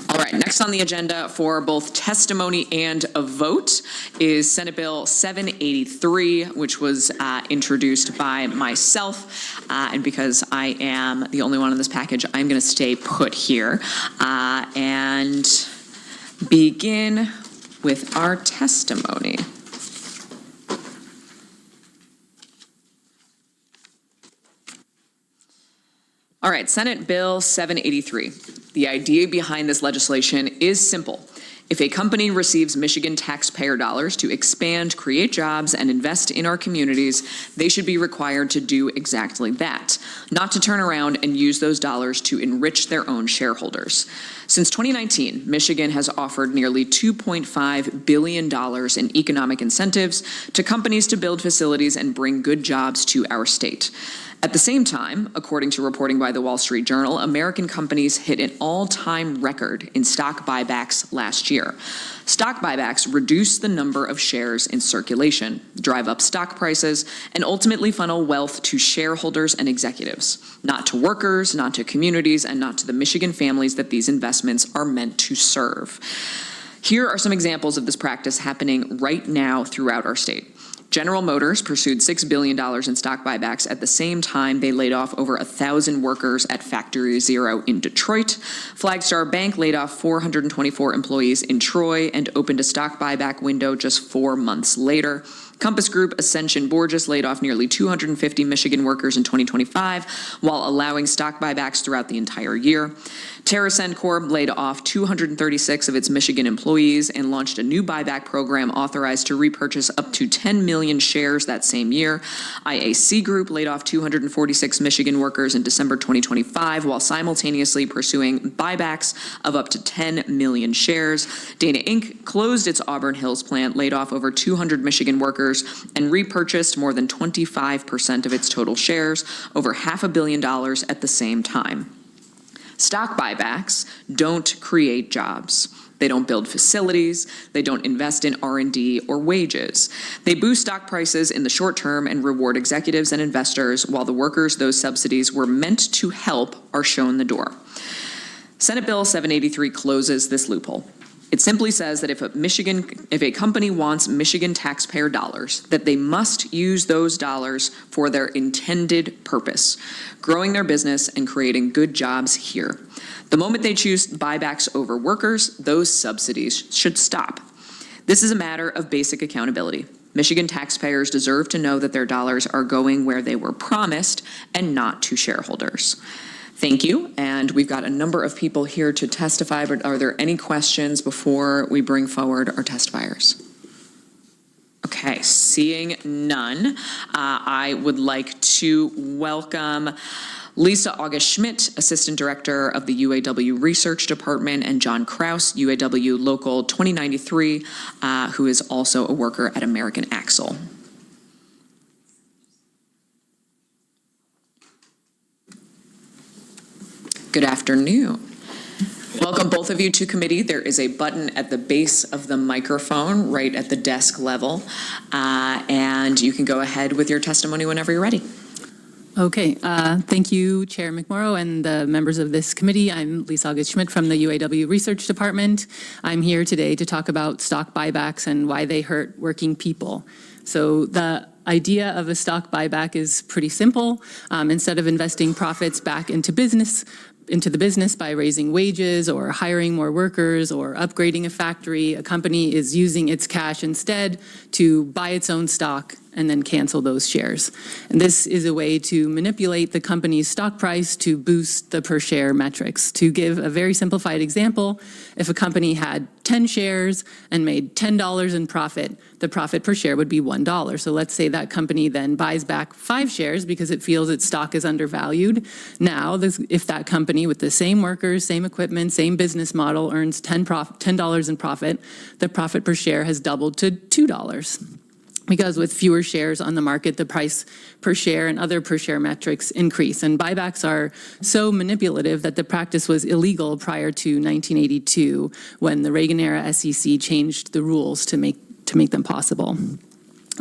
All right, next on the agenda for both testimony and a vote is Senate Bill 783, which was introduced by myself. And because I am the only one in this package, I'm going to stay put here and begin with our testimony. All right, Senate Bill 783. The idea behind this legislation is simple. If a company receives Michigan taxpayer dollars to expand, create jobs, and invest in our communities, they should be required to do exactly that, not to turn around and use those dollars to enrich their own shareholders. Since 2019, Michigan has offered nearly $2.5 billion in economic incentives to companies to build facilities and bring good jobs to our state. At the same time, according to reporting by the Wall Street Journal, American companies hit an all-time record in stock buybacks last year. Stock buybacks reduce the number of shares in circulation, drive up stock prices, and ultimately funnel wealth to shareholders and executives, not to workers, not to communities, and not to the Michigan families that these investments are meant to serve. Here are some examples of this practice happening right now throughout our state. General Motors pursued $6 billion in stock buybacks at the same time they laid off over 1,000 workers at Factory Zero in Detroit. Flagstar Bank laid off 424 employees in Troy and opened a stock buyback window just 4 months later. Compass Group Ascension Borges laid off nearly 250 Michigan workers in 2025 while allowing stock buybacks throughout the entire year. TerraSend Corp laid off 236 of its Michigan employees and launched a new buyback program authorized to repurchase up to 10 million shares that same year. IAC Group laid off 246 Michigan workers in December 2025 while simultaneously pursuing buybacks of up to 10 million shares. Dana Inc. closed its Auburn Hills plant, laid off over 200 Michigan workers, and repurchased more than 25% of its total shares, over $500 million at the same time. Stock buybacks don't create jobs. They don't build facilities. They don't invest in R&D or wages. They boost stock prices in the short term and reward executives and investors, while the workers those subsidies were meant to help are shown the door. Senate Bill 783 closes this loophole. It simply says that if a company wants Michigan taxpayer dollars, that they must use those dollars for their intended purpose, growing their business and creating good jobs here. The moment they choose buybacks over workers, those subsidies should stop. This is a matter of basic accountability. Michigan taxpayers deserve to know that their dollars are going where they were promised and not to shareholders. Thank you, and we've got a number of people here to testify, but are there any questions before we bring forward our testifiers? Okay, seeing none, I would like to welcome Lisa August-Schmidt, Assistant Director of the UAW Research Department, and John Kraus, UAW Local 2093, who is also a worker at American Axle. Good afternoon. Welcome both of you to committee. There is a button at the base of the microphone right at the desk level, and you can go ahead with your testimony whenever you're ready. Okay, thank you, Chair McMorrow and the members of this committee. I'm Lisa August-Schmidt from the UAW Research Department. I'm here today to talk about stock buybacks and why they hurt working people. So the idea of a stock buyback is pretty simple. Instead of investing profits back into business, into the business by raising wages or hiring more workers or upgrading a factory. A company is using its cash instead to buy its own stock and then cancel those shares. And this is a way to manipulate the company's stock price to boost the per share metrics. To give a very simplified example, if a company had 10 shares and made $10 in profit, the profit per share would be $1. So let's say that company then buys back 5 shares because it feels its stock is undervalued. Now, if that company with the same workers, same equipment, same business model earns $10 in profit, the profit per share has doubled to $2. Because with fewer shares on the market, the price per share and other per share metrics increase. And buybacks are so manipulative that the practice was illegal prior to 1982 when the Reagan-era SEC changed the rules to make them possible.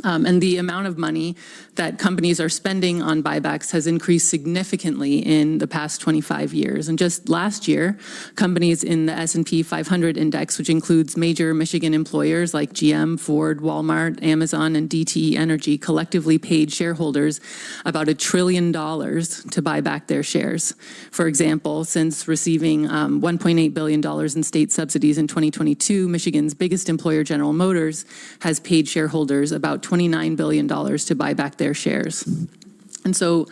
And the amount of money that companies are spending on buybacks has increased significantly in the past 25 years. And just last year, companies in the S&P 500 index, which includes major Michigan employers like GM, Ford, Walmart, Amazon, and DTE Energy, collectively paid shareholders about $1 trillion to buy back their shares. For example, since receiving $1.8 billion in state subsidies in 2022, Michigan's biggest employer, General Motors, has paid shareholders about $29 billion to buy back their shares. And so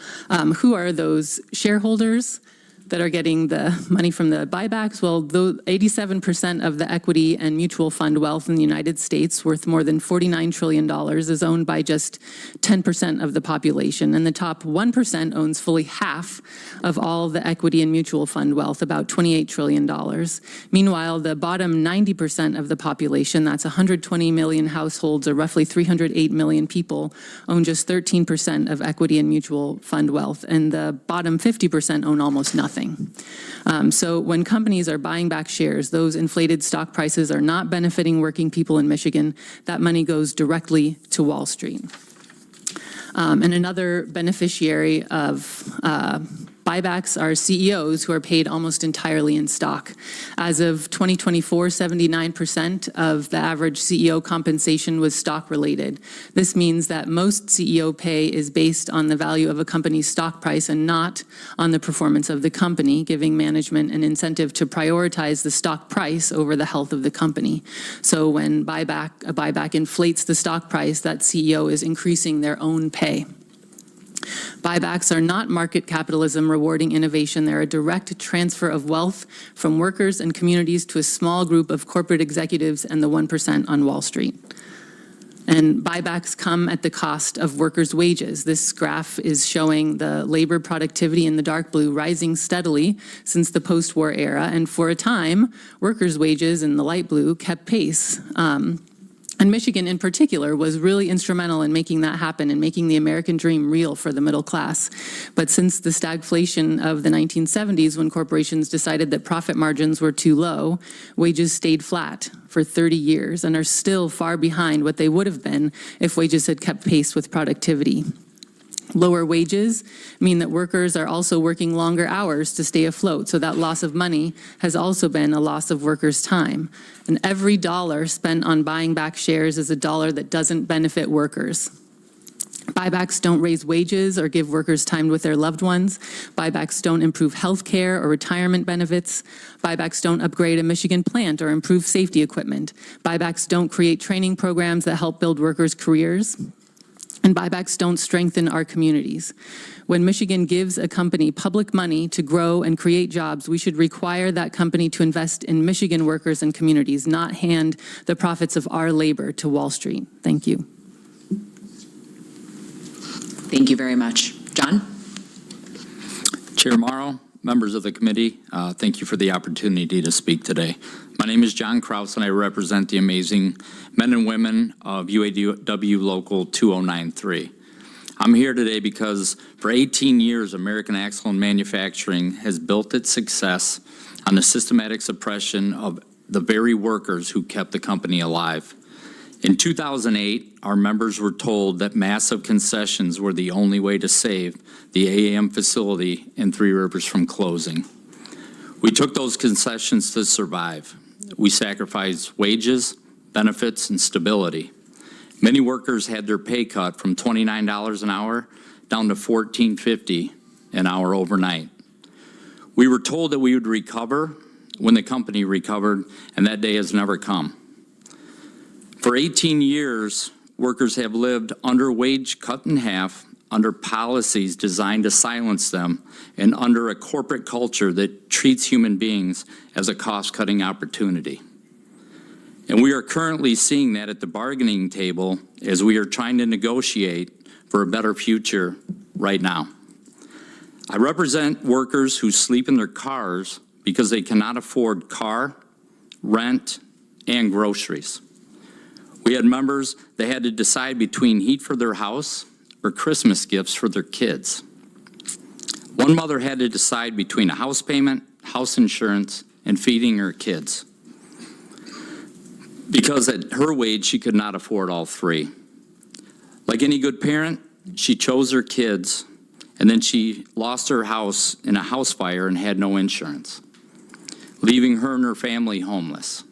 who are those shareholders that are getting the money from the buybacks? Well, 87% of the equity and mutual fund wealth in the United States, worth more than $49 trillion, is owned by just 10% of the population. And the top 1% owns fully half of all the equity and mutual fund wealth, about $28 trillion. Meanwhile, the bottom 90% of the population, that's 120 million households or roughly 308 million people, own just 13% of equity and mutual fund wealth. And the bottom 50% own almost nothing. So when companies are buying back shares, those inflated stock prices are not benefiting working people in Michigan. That money goes directly to Wall Street. And another beneficiary of buybacks are CEOs who are paid almost entirely in stock. As of 2024, 79% of the average CEO compensation was stock related. This means that most CEO pay is based on the value of a company's stock price and not on the performance of the company, giving management an incentive to prioritize the stock price over the health of the company. So when a buyback inflates the stock price, that CEO is increasing their own pay. Buybacks are not market capitalism rewarding innovation. They're a direct transfer of wealth from workers and communities to a small group of corporate executives and the 1% on Wall Street. And buybacks come at the cost of workers' wages. This graph is showing the labor productivity in the dark blue rising steadily since the post-war era. And for a time, workers' wages in the light blue kept pace. And Michigan in particular was really instrumental in making that happen and making the American dream real for the middle class. But since the stagflation of the 1970s, when corporations decided that profit margins were too low, wages stayed flat for 30 years and are still far behind what they would have been if wages had kept pace with productivity. Lower wages mean that workers are also working longer hours to stay afloat, so that loss of money has also been a loss of workers' time. And every dollar spent on buying back shares is a dollar that doesn't benefit workers. Buybacks don't raise wages or give workers time with their loved ones. Buybacks don't improve health care or retirement benefits. Buybacks don't upgrade a Michigan plant or improve safety equipment. Buybacks don't create training programs that help build workers' careers. And buybacks don't strengthen our communities. When Michigan gives a company public money to grow and create jobs, we should require that company to invest in Michigan workers and communities, not hand the profits of our labor to Wall Street. Thank you. Thank you very much. John? Chair Morrow, members of the committee, thank you for the opportunity to speak today. My name is John Kraus, and I represent the amazing men and women of UAW Local 2093. I'm here today because for 18 years, American Axle and Manufacturing has built its success on the systematic suppression of the very workers who kept the company alive. In 2008, our members were told that massive concessions were the only way to save the AAM facility in Three Rivers from closing. We took those concessions to survive. We sacrificed wages, benefits, and stability. Many workers had their pay cut from $29 an hour down to $14.50 an hour overnight. We were told that we would recover when the company recovered, and that day has never come. For 18 years, workers have lived under wage cut in half, under policies designed to silence them, and under a corporate culture that treats human beings as a cost-cutting opportunity. And we are currently seeing that at the bargaining table as we are trying to negotiate for a better future right now. I represent workers who sleep in their cars because they cannot afford car, rent, and groceries. We had members that had to decide between heat for their house or Christmas gifts for their kids. One mother had to decide between a house payment, house insurance, and feeding her kids, because at her wage, she could not afford all three. Like any good parent, she chose her kids, and then she lost her house in a house fire and had no insurance, leaving her and her family homeless.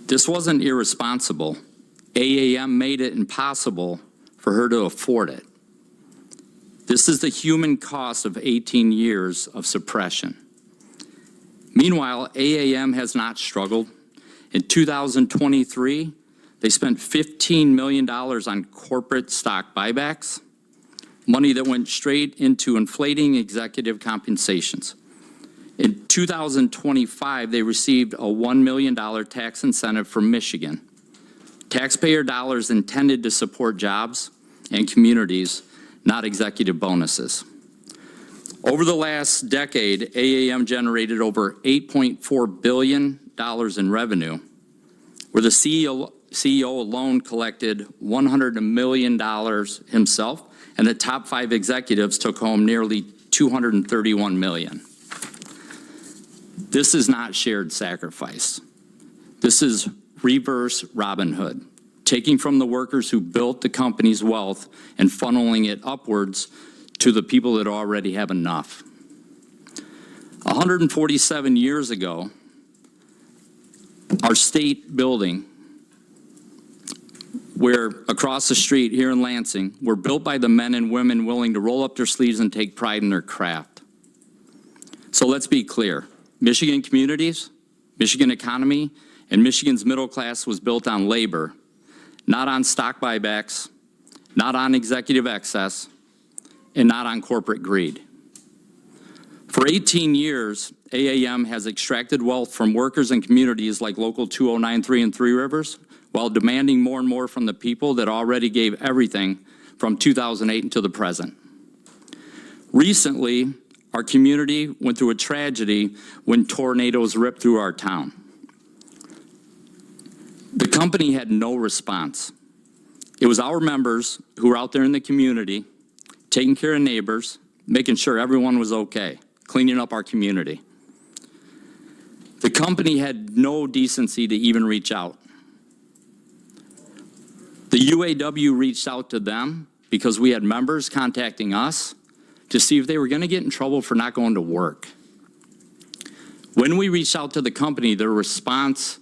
This wasn't irresponsible. AAM made it impossible for her to afford it. This is the human cost of 18 years of suppression. Meanwhile, AAM has not struggled. In 2023, they spent $15 million on corporate stock buybacks, money that went straight into inflating executive compensations. In 2025, they received a $1 million tax incentive from Michigan. Taxpayer dollars intended to support jobs and communities, not executive bonuses. Over the last decade, AAM generated over $8.4 billion in revenue, where the CEO alone collected $100 million himself, and the top 5 executives took home nearly $231 million. This is not shared sacrifice. This is reverse Robin Hood, taking from the workers who built the company's wealth and funneling it upwards to the people that already have enough. 147 years ago, our state building, where across the street here in Lansing, were built by the men and women willing to roll up their sleeves and take pride in their craft. So let's be clear. Michigan communities, Michigan economy, and Michigan's middle class was built on labor, not on stock buybacks, not on executive excess, and not on corporate greed. For 18 years, AAM has extracted wealth from workers and communities like Local 2093 and Three Rivers, while demanding more and more from the people that already gave everything from 2008 until the present. Recently, our community went through a tragedy when tornadoes ripped through our town. The company had no response. It was our members who were out there in the community, taking care of neighbors, making sure everyone was okay, cleaning up our community. The company had no decency to even reach out. The UAW reached out to them because we had members contacting us to see if they were going to get in trouble for not going to work. When we reached out to the company, their response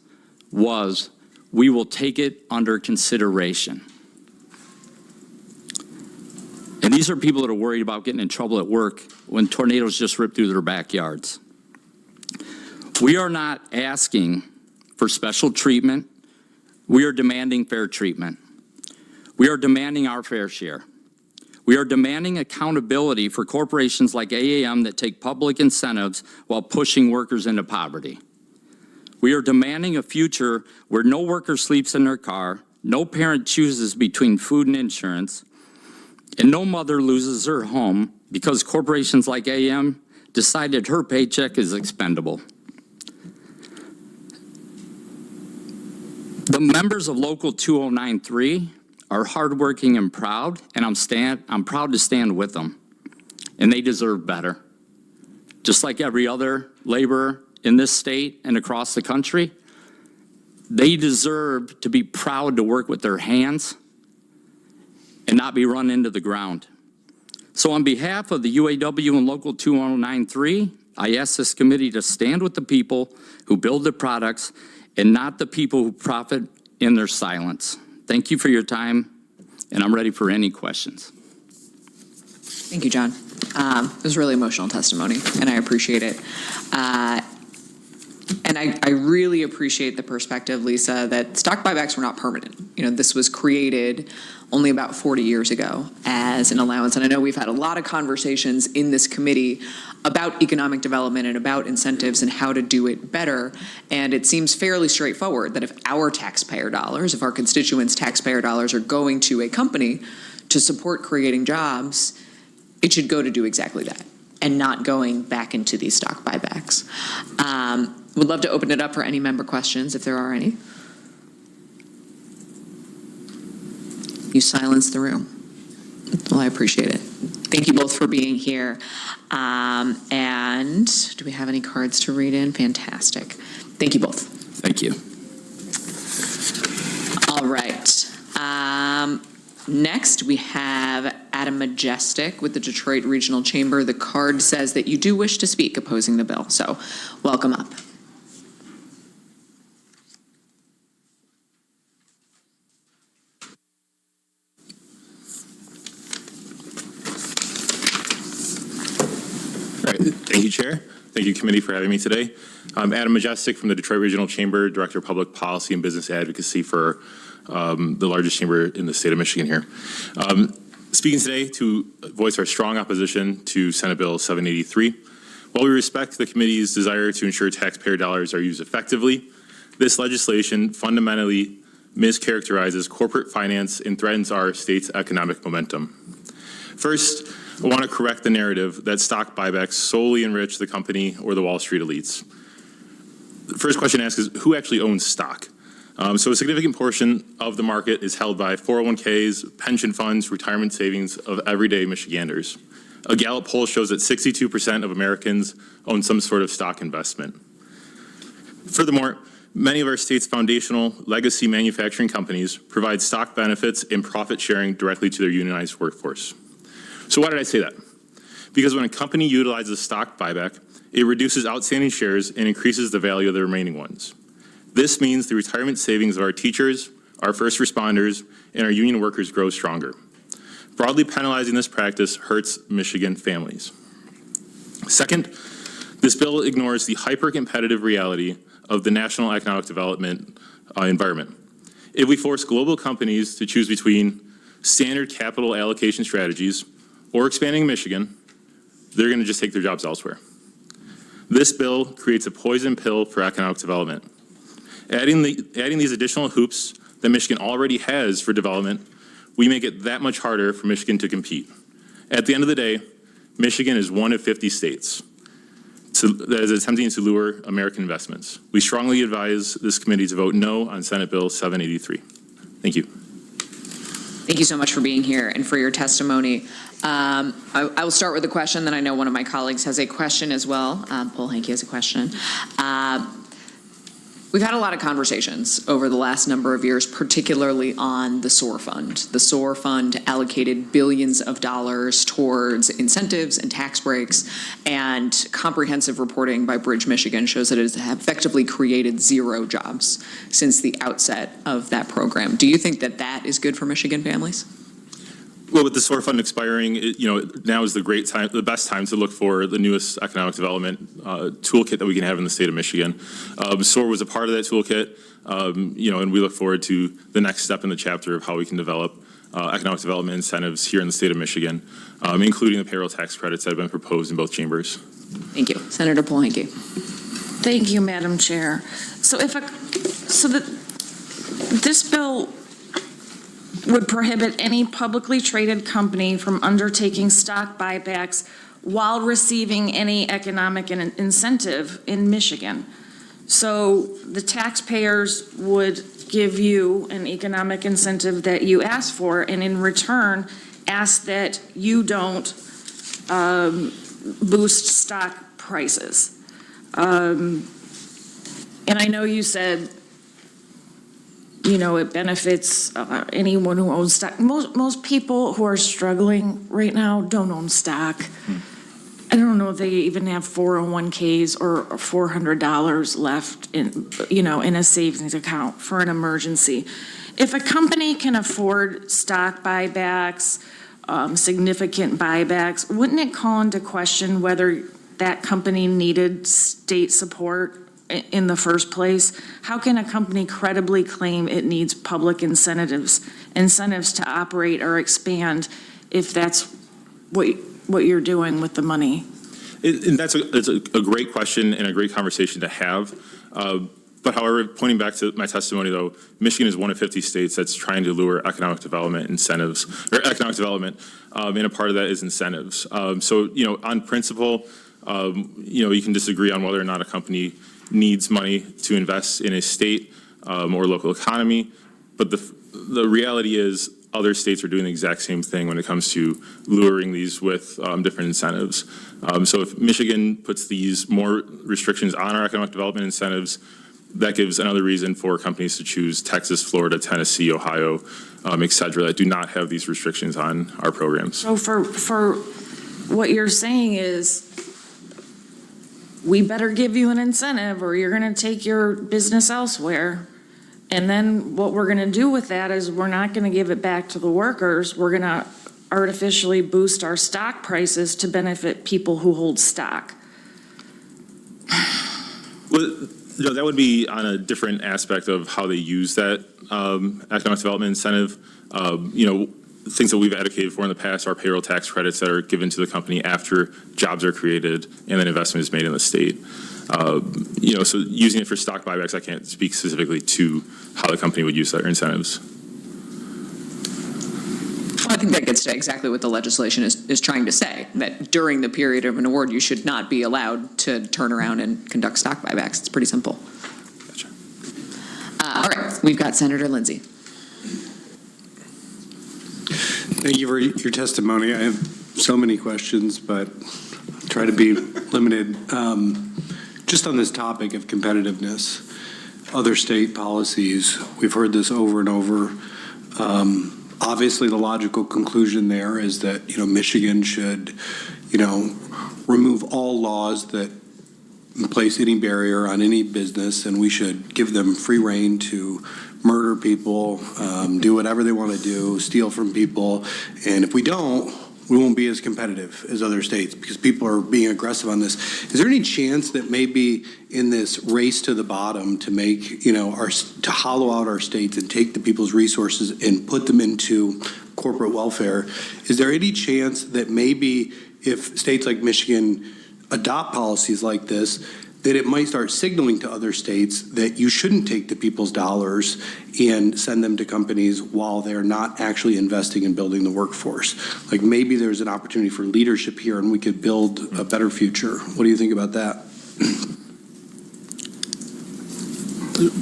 was, "We will take it under consideration." And these are people that are worried about getting in trouble at work when tornadoes just rip through their backyards. We are not asking for special treatment. We are demanding fair treatment. We are demanding our fair share. We are demanding accountability for corporations like AAM that take public incentives while pushing workers into poverty. We are demanding a future where no worker sleeps in their car, no parent chooses between food and insurance, and no mother loses her home because corporations like AAM decided her paycheck is expendable. The members of Local 2093 are hardworking and proud, and I'm proud to stand with them. And they deserve better. Just like every other laborer in this state and across the country, they deserve to be proud to work with their hands and not be run into the ground. So on behalf of the UAW and Local 2093, I ask this committee to stand with the people who build the products and not the people who profit in their silence. Thank you for your time, and I'm ready for any questions. Thank you, John. It was really emotional testimony, and I appreciate it. And I really appreciate the perspective, Lisa, that stock buybacks were not permanent. You know, this was created only about 40 years ago as an allowance. And I know we've had a lot of conversations in this committee about economic development and about incentives and how to do it better. And it seems fairly straightforward that if our taxpayer dollars, if our constituents' taxpayer dollars are going to a company to support creating jobs, it should go to do exactly that and not going back into these stock buybacks. Would love to open it up for any member questions if there are any. You silenced the room. Well, I appreciate it. Thank you both for being here. And do we have any cards to read in? Fantastic. Thank you both. Thank you. All right. Next, we have Adam Majestic with the Detroit Regional Chamber. The card says that you do wish to speak opposing the bill, so welcome up. All right. Thank you, Chair. Thank you, Committee, for having me today. I'm Adam Majestic from the Detroit Regional Chamber, Director of Public Policy and Business Advocacy for the largest chamber in the state of Michigan here. Speaking today to voice our strong opposition to Senate Bill 783. While we respect the committee's desire to ensure taxpayer dollars are used effectively, this legislation fundamentally mischaracterizes corporate finance and threatens our state's economic momentum. First, I want to correct the narrative that stock buybacks solely enrich the company or the Wall Street elites. The first question asked is, who actually owns stock? So a significant portion of the market is held by 401ks, pension funds, retirement savings of everyday Michiganders. A Gallup poll shows that 62% of Americans own some sort of stock investment. Furthermore, many of our state's foundational legacy manufacturing companies provide stock benefits and profit sharing directly to their unionized workforce. So why did I say that? Because when a company utilizes stock buyback, it reduces outstanding shares and increases the value of the remaining ones. This means the retirement savings of our teachers, our first responders, and our union workers grow stronger. Broadly penalizing this practice hurts Michigan families. Second, this bill ignores the hyper-competitive reality of the national economic development environment. If we force global companies to choose between standard capital allocation strategies or expanding Michigan, they're going to just take their jobs elsewhere. This bill creates a poison pill for economic development. Adding these additional hoops that Michigan already has for development, we make it that much harder for Michigan to compete. At the end of the day, Michigan is one of 50 states that is attempting to lure American investments. We strongly advise this committee to vote no on Senate Bill 783. Thank you. Thank you so much for being here and for your testimony. I will start with a question, then I know one of my colleagues has a question as well. Paul Henke has a question. We've had a lot of conversations over the last number of years, particularly on the SOAR Fund. The SOAR Fund allocated billions of dollars towards incentives and tax breaks, and comprehensive reporting by Bridge Michigan shows that it has effectively created 0 jobs since the outset of that program. Do you think that that is good for Michigan families? Well, with the SOAR fund expiring, now is the best time to look for the newest economic development toolkit that we can have in the state of Michigan. SOAR was a part of that toolkit, and we look forward to the next step in the chapter of how we can develop economic development incentives here in the state of Michigan, including the payroll tax credits that have been proposed in both chambers. Thank you. Senator Paul Henke. Thank you, Madam Chair. This bill would prohibit any publicly traded company from undertaking stock buybacks while receiving any economic incentive in Michigan. So the taxpayers would give you an economic incentive that you ask for, and in return, ask that you don't boost stock prices. And I know you said, it benefits anyone who owns stock. Most people who are struggling right now don't own stock. I don't know if they even have 401ks or $400 left in a savings account for an emergency. If a company can afford stock buybacks significant buybacks, wouldn't it call into question whether that company needed state support in the first place? How can a company credibly claim it needs public incentives to operate or expand if that's what you're doing with the money? And that's a great question and a great conversation to have. But however, pointing back to my testimony, though, Michigan is one of 50 states that's trying to lure economic development incentives, or economic development, and a part of that is incentives. So, on principle, you can disagree on whether or not a company needs money to invest in a state or local economy, but the reality is other states are doing the exact same thing when it comes to luring these with different incentives. So if Michigan puts these more restrictions on our economic development incentives, that gives another reason for companies to choose Texas, Florida, Tennessee, Ohio, et cetera, that do not have these restrictions on our programs. So for what you're saying is, we better give you an incentive or you're going to take your business elsewhere. And then what we're going to do with that is we're not going to give it back to the workers. We're going to artificially boost our stock prices to benefit people who hold stock. Well, that would be on a different aspect of how they use that economic development incentive. Things that we've advocated for in the past are payroll tax credits that are given to the company after jobs are created and then investment is made in the state. So using it for stock buybacks, I can't speak specifically to how the company would use their incentives. Well, I think that gets to exactly what the legislation is trying to say, that during the period of an award, you should not be allowed to turn around and conduct stock buybacks. It's pretty simple. Gotcha. All right, we've got Senator Lindsay. Thank you for your testimony. I have so many questions, but I'll try to be limited. Just on this topic of competitiveness, other state policies, we've heard this over and over. Obviously, the logical conclusion there is that, Michigan should, remove all laws that place any barrier on any business, and we should give them free rein to murder people, do whatever they want to do, steal from people. And if we don't, we won't be as competitive as other states because people are being aggressive on this. Is there any chance that maybe in this race to the bottom to make, to hollow out our states and take the people's resources and put them into corporate welfare, is there any chance that maybe if states like Michigan adopt policies like this, that it might start signaling to other states that you shouldn't take the people's dollars and send them to companies while they're not actually investing in building the workforce? Like maybe there's an opportunity for leadership here and we could build a better future. What do you think about that?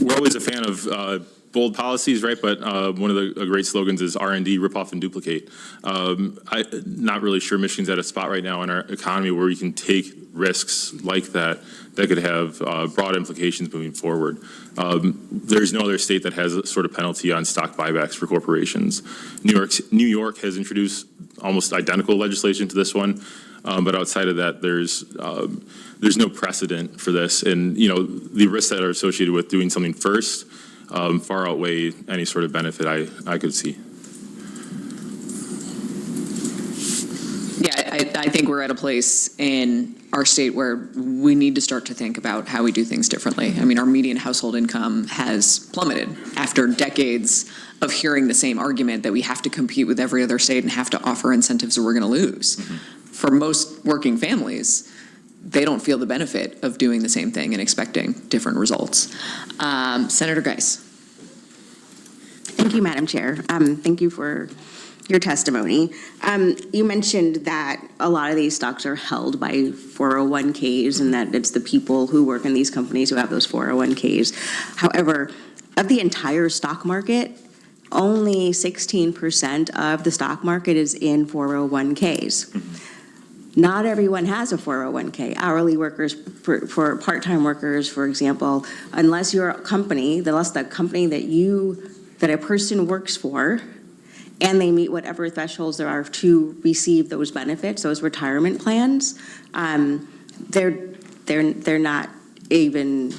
We're always a fan of bold policies, right? But one of the great slogans is R&D, rip off and duplicate. I'm not really sure Michigan's at a spot right now in our economy where we can take risks like that could have broad implications moving forward. There's no other state that has a sort of penalty on stock buybacks for corporations. New York has introduced almost identical legislation to this one, but outside of that, there's no precedent for this. And the risks that are associated with doing something first far outweigh any sort of benefit I could see. Yeah, I think we're at a place in our state where we need to start to think about how we do things differently. I mean, our median household income has plummeted after decades of hearing the same argument that we have to compete with every other state and have to offer incentives or we're going to lose. Mm-hmm. For most working families, they don't feel the benefit of doing the same thing and expecting different results. Senator Geis. Thank you, Madam Chair. Thank you for your testimony. You mentioned that a lot of these stocks are held by 401ks and that it's the people who work in these companies who have those 401ks. However, of the entire stock market, only 16% of the stock market is in 401ks. Mm-hmm. Not everyone has a 401k. Hourly workers, for part-time workers, for example, unless you're a company, unless the company that a person works for, and they meet whatever thresholds there are to receive those benefits, those retirement plans, they're not even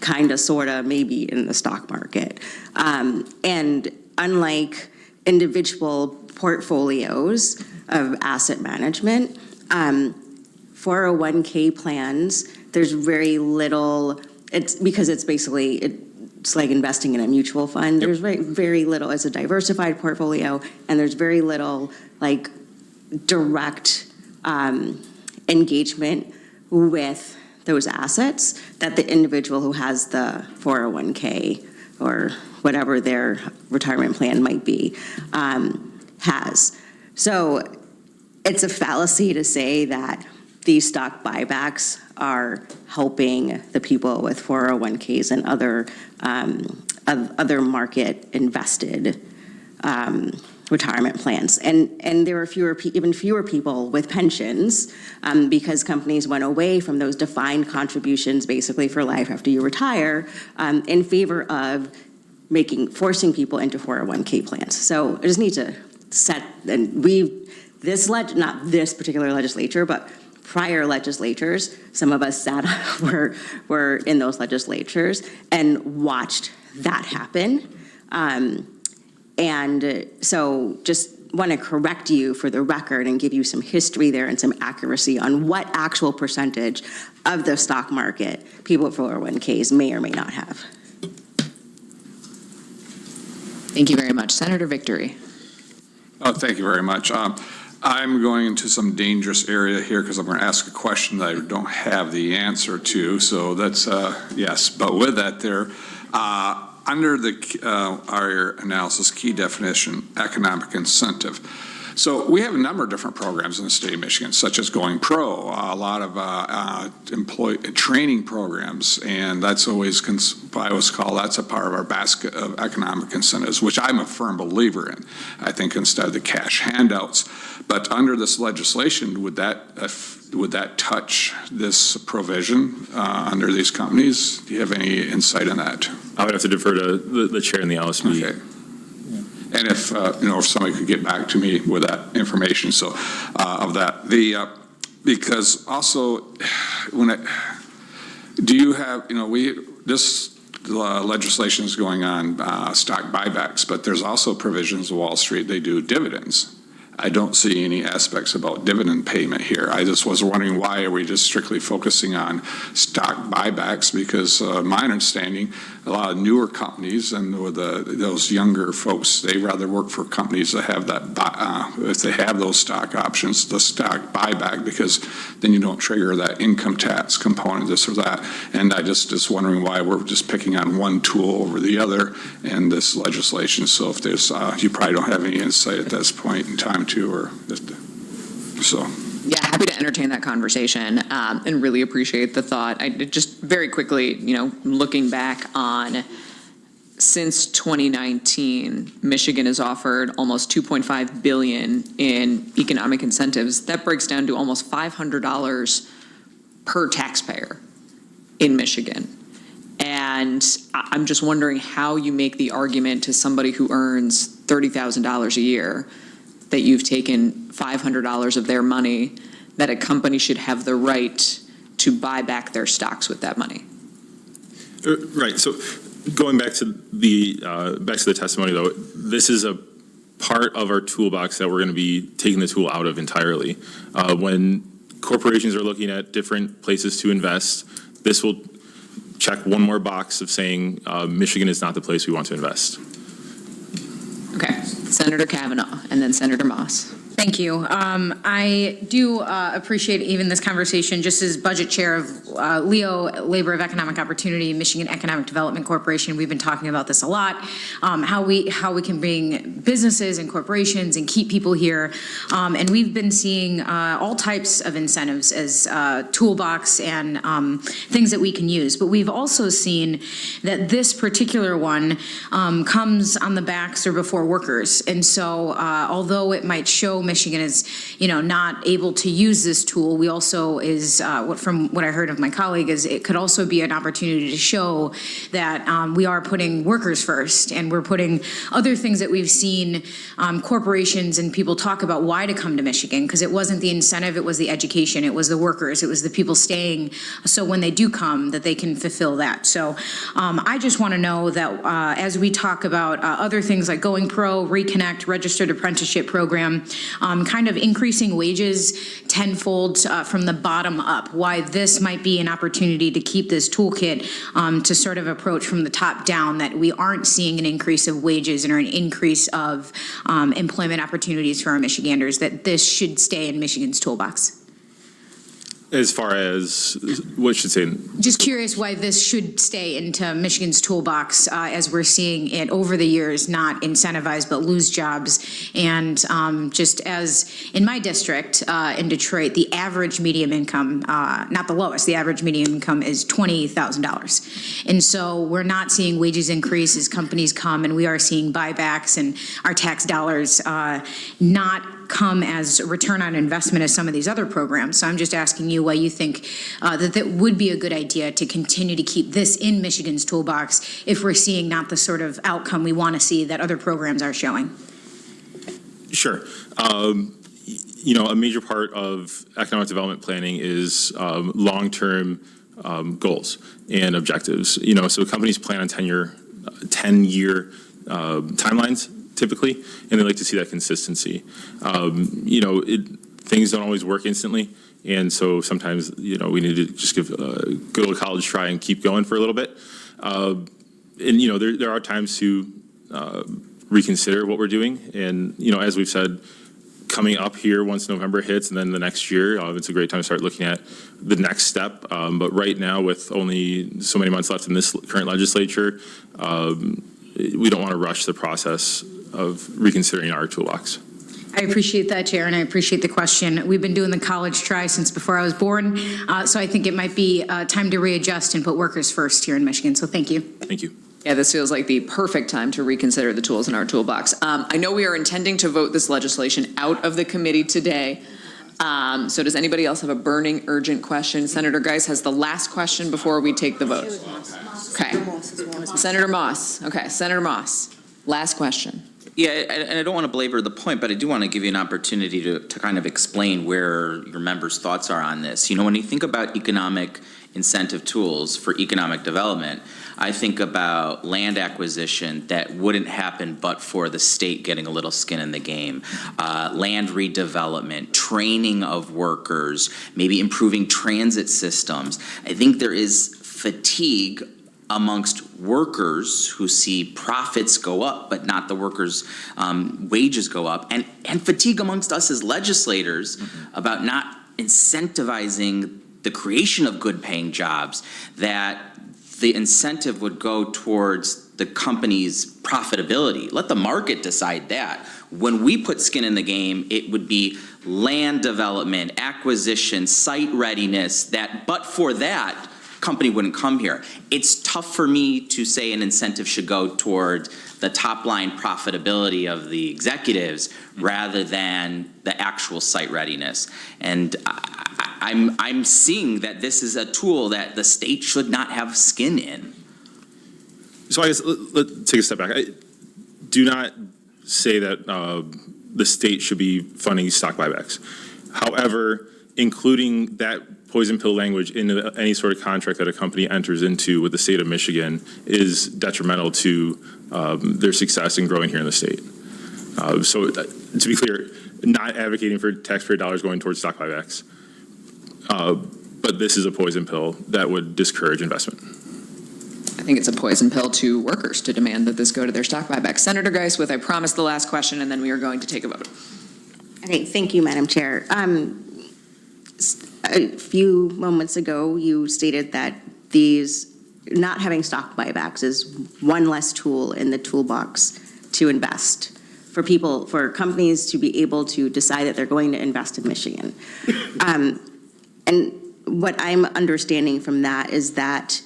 kind of, sort of, maybe in the stock market. And unlike individual portfolios of asset management. 401k plans, there's very little, it's because it's basically, it's like investing in a mutual fund. There's very little, it's a diversified portfolio, and there's very little like direct engagement with those assets that the individual who has the 401k or whatever their retirement plan might be has. So it's a fallacy to say that these stock buybacks are helping the people with 401ks and other market invested retirement plans. And there are even fewer people with pensions because companies went away from those defined contributions basically for life after you retire in favor of forcing people into 401k plans. So I just need to set, and not this particular legislature, but prior legislatures, some of us were in those legislatures and watched that happen. And so just want to correct you for the record and give you some history there and some accuracy on what actual percentage of the stock market people with 401ks may or may not have. Thank you very much. Senator Victory. Oh, thank you very much. I'm going into some dangerous area here because I'm going to ask a question that I don't have the answer to. So that's, yes. But with that there, under our analysis, key definition, economic incentive. So we have a number of different programs in the state of Michigan, such as Going Pro, a lot of employee training programs, and that's always, I always call that's a part of our basket of economic incentives, which I'm a firm believer in, I think, instead of the cash handouts. But under this legislation, would that touch this provision under these companies? Do you have any insight on that? I would have to defer to the chair in the LSB. Okay. And if if somebody could get back to me with that information, so of that, because also do you have this legislation is going on stock buybacks, but there's also provisions of Wall Street, they do dividends. I don't see any aspects about dividend payment here. I just was wondering, why are we just strictly focusing on stock buybacks? Because my understanding, a lot of newer companies and those younger folks, they rather work for companies that have that, if they have those stock options, the stock buyback, because then you don't trigger that income tax component, this or that. And I just wondering why we're just picking on one tool over the other in this legislation. So if there's, you probably don't have any insight at this point in time too, or so. Yeah, happy to entertain that conversation and really appreciate the thought. I just very quickly, looking back on since 2019, Michigan has offered almost $2.5 billion in economic incentives. That breaks down to almost $500 per taxpayer in Michigan. And I'm just wondering how you make the argument to somebody who earns $30,000 a year that you've taken $500 of their money, that a company should have the right to buy back their stocks with that money. Right. So going back to the testimony, though, this is a part of our toolbox that we're going to be taking the tool out of entirely. When corporations are looking at different places to invest, this will check one more box of saying Michigan is not the place we want to invest. Okay, Senator Kavanaugh, and then Senator Moss. Thank you. I do appreciate even this conversation, just as budget chair of LEO, Labor of Economic Opportunity, Michigan Economic Development Corporation. We've been talking about this a lot, how we can bring businesses and corporations and keep people here. And we've been seeing all types of incentives as toolbox and things that we can use. But we've also seen that this particular one comes on the backs or before workers. And so although it might show Michigan is, not able to use this tool, we also from what I heard of my colleague, is it could also be an opportunity to show that we are putting workers first, and we're putting other things that we've seen corporations and people talk about why to come to Michigan, because it wasn't the incentive, it was the education, it was the workers, it was the people staying, so when they do come, that they can fulfill that. So I just want to know that as we talk about other things like Going Pro, Reconnect, Registered Apprenticeship Program, kind of increasing wages tenfold from the bottom up, why this might be an opportunity to keep this toolkit to sort of approach from the top down, that we aren't seeing an increase of wages or an increase of employment opportunities for our Michiganders, that this should stay in Michigan's toolbox. As far as what should say, Just curious why this should stay into Michigan's toolbox as we're seeing it over the years not incentivize but lose jobs. And just as in my district in Detroit, the average median income, not the lowest, the average median income is $20,000. And so we're not seeing wages increase as companies come, and we are seeing buybacks, and our tax dollars not come as a return on investment as some of these other programs. So I'm just asking you why you think that would be a good idea to continue to keep this in Michigan's toolbox if we're seeing not the sort of outcome we want to see that other programs are showing. sure. A major part of economic development planning is long-term goals and objectives. So companies plan on 10-year timelines typically, and they like to see that consistency. Things don't always work instantly, and so sometimes we need to just give a good old college try and keep going for a little bit. There are times to reconsider what we're doing, and as we've said, coming up here once November hits, and then the next year, it's a great time to start looking at the next step. But right now, with only so many months left in this current legislature, we don't want to rush the process of reconsidering our toolbox. I appreciate that, Chair, and I appreciate the question. We've been doing the college try since before I was born, so I think it might be time to readjust and put workers first here in Michigan, so thank you. Thank you. Yeah, this feels like the perfect time to reconsider the tools in our toolbox. I know we are intending to vote this legislation out of the committee today. So does anybody else have a burning, urgent question? Senator Geis has the last question before we take the vote. Okay. Senator Moss. Okay, Senator Moss, last question. Yeah, and I don't want to belabor the point, but I do want to give you an opportunity to kind of explain where your members' thoughts are on this. When you think about economic incentive tools for economic development, I think about land acquisition that wouldn't happen but for the state getting a little skin in the game, land redevelopment, training of workers, maybe improving transit systems. I think there is fatigue amongst workers who see profits go up, but not the workers' wages go up, and fatigue amongst us as legislators about not incentivizing the creation of good-paying jobs, that the incentive would go towards the company's profitability. Let the market decide that. When we put skin in the game, it would be land development, acquisition, site readiness, but for that, company wouldn't come here. It's tough for me to say an incentive should go toward the top line profitability of the executives rather than the actual site readiness. And I'm seeing that this is a tool that the state should not have skin in. So I guess let's take a step back. I do not say that the state should be funding stock buybacks. However, including that poison pill language in any sort of contract that a company enters into with the state of Michigan is detrimental to their success in growing here in the state. So to be clear, not advocating for taxpayer dollars going towards stock buybacks, but this is a poison pill that would discourage investment. I think it's a poison pill to workers to demand that this go to their stock buyback. Senator Geis with, I promise, the last question, and then we are going to take a vote. Okay, thank you, Madam Chair. A few moments ago, you stated that not having stock buybacks is one less tool in the toolbox to invest for companies to be able to decide that they're going to invest in Michigan. And what I'm understanding from that is that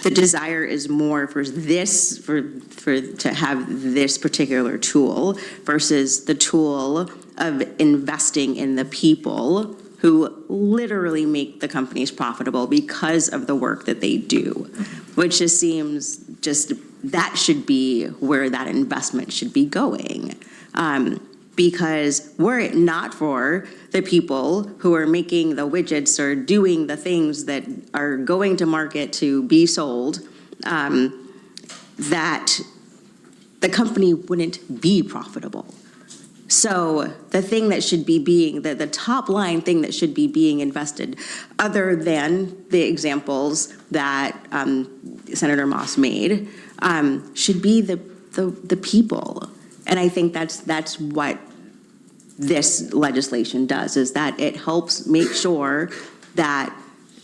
the desire is more for this, to have this particular tool versus the tool of investing in the people who literally make the companies profitable because of the work that they do, which just seems that should be where that investment should be going. Because were it not for the people who are making the widgets or doing the things that are going to market to be sold, that the company wouldn't be profitable. So the thing that should be being, the top line thing that should be being invested, other than the examples that Senator Moss made, should be the people. And I think that's what this legislation does, is that it helps make sure that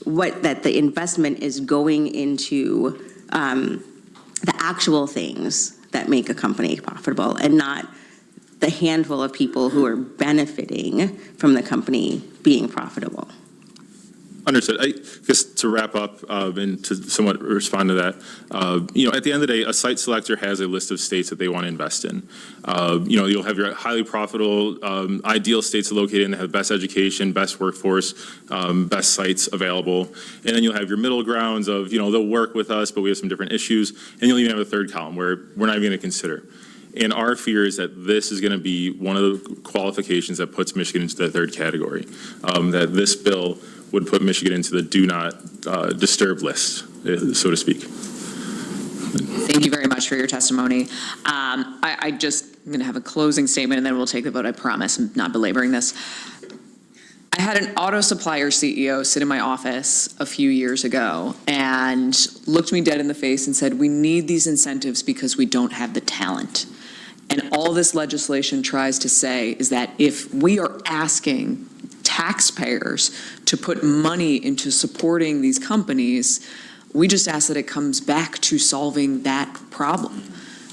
the investment is going into the actual things that make a company profitable, and not the handful of people who are benefiting from the company being profitable. Understood. I guess to wrap up and to somewhat respond to that, at the end of the day, a site selector has a list of states that they want to invest in. You'll have your highly profitable, ideal states located in that have best education, best workforce, best sites available. And then you'll have your middle grounds of, they'll work with us, but we have some different issues. And you'll even have a third column where we're not even going to consider. And our fear is that this is going to be one of the qualifications that puts Michigan into the third category, that this bill would put Michigan into the do not disturb list, so to speak. Thank you very much for your testimony. I'm going to have a closing statement, and then we'll take the vote. I promise I'm not belaboring this. I had an auto supplier CEO sit in my office a few years ago and looked me dead in the face and said, "We need these incentives because we don't have the talent." And all this legislation tries to say is that if we are asking taxpayers to put money into supporting these companies, we just ask that it comes back to solving that problem,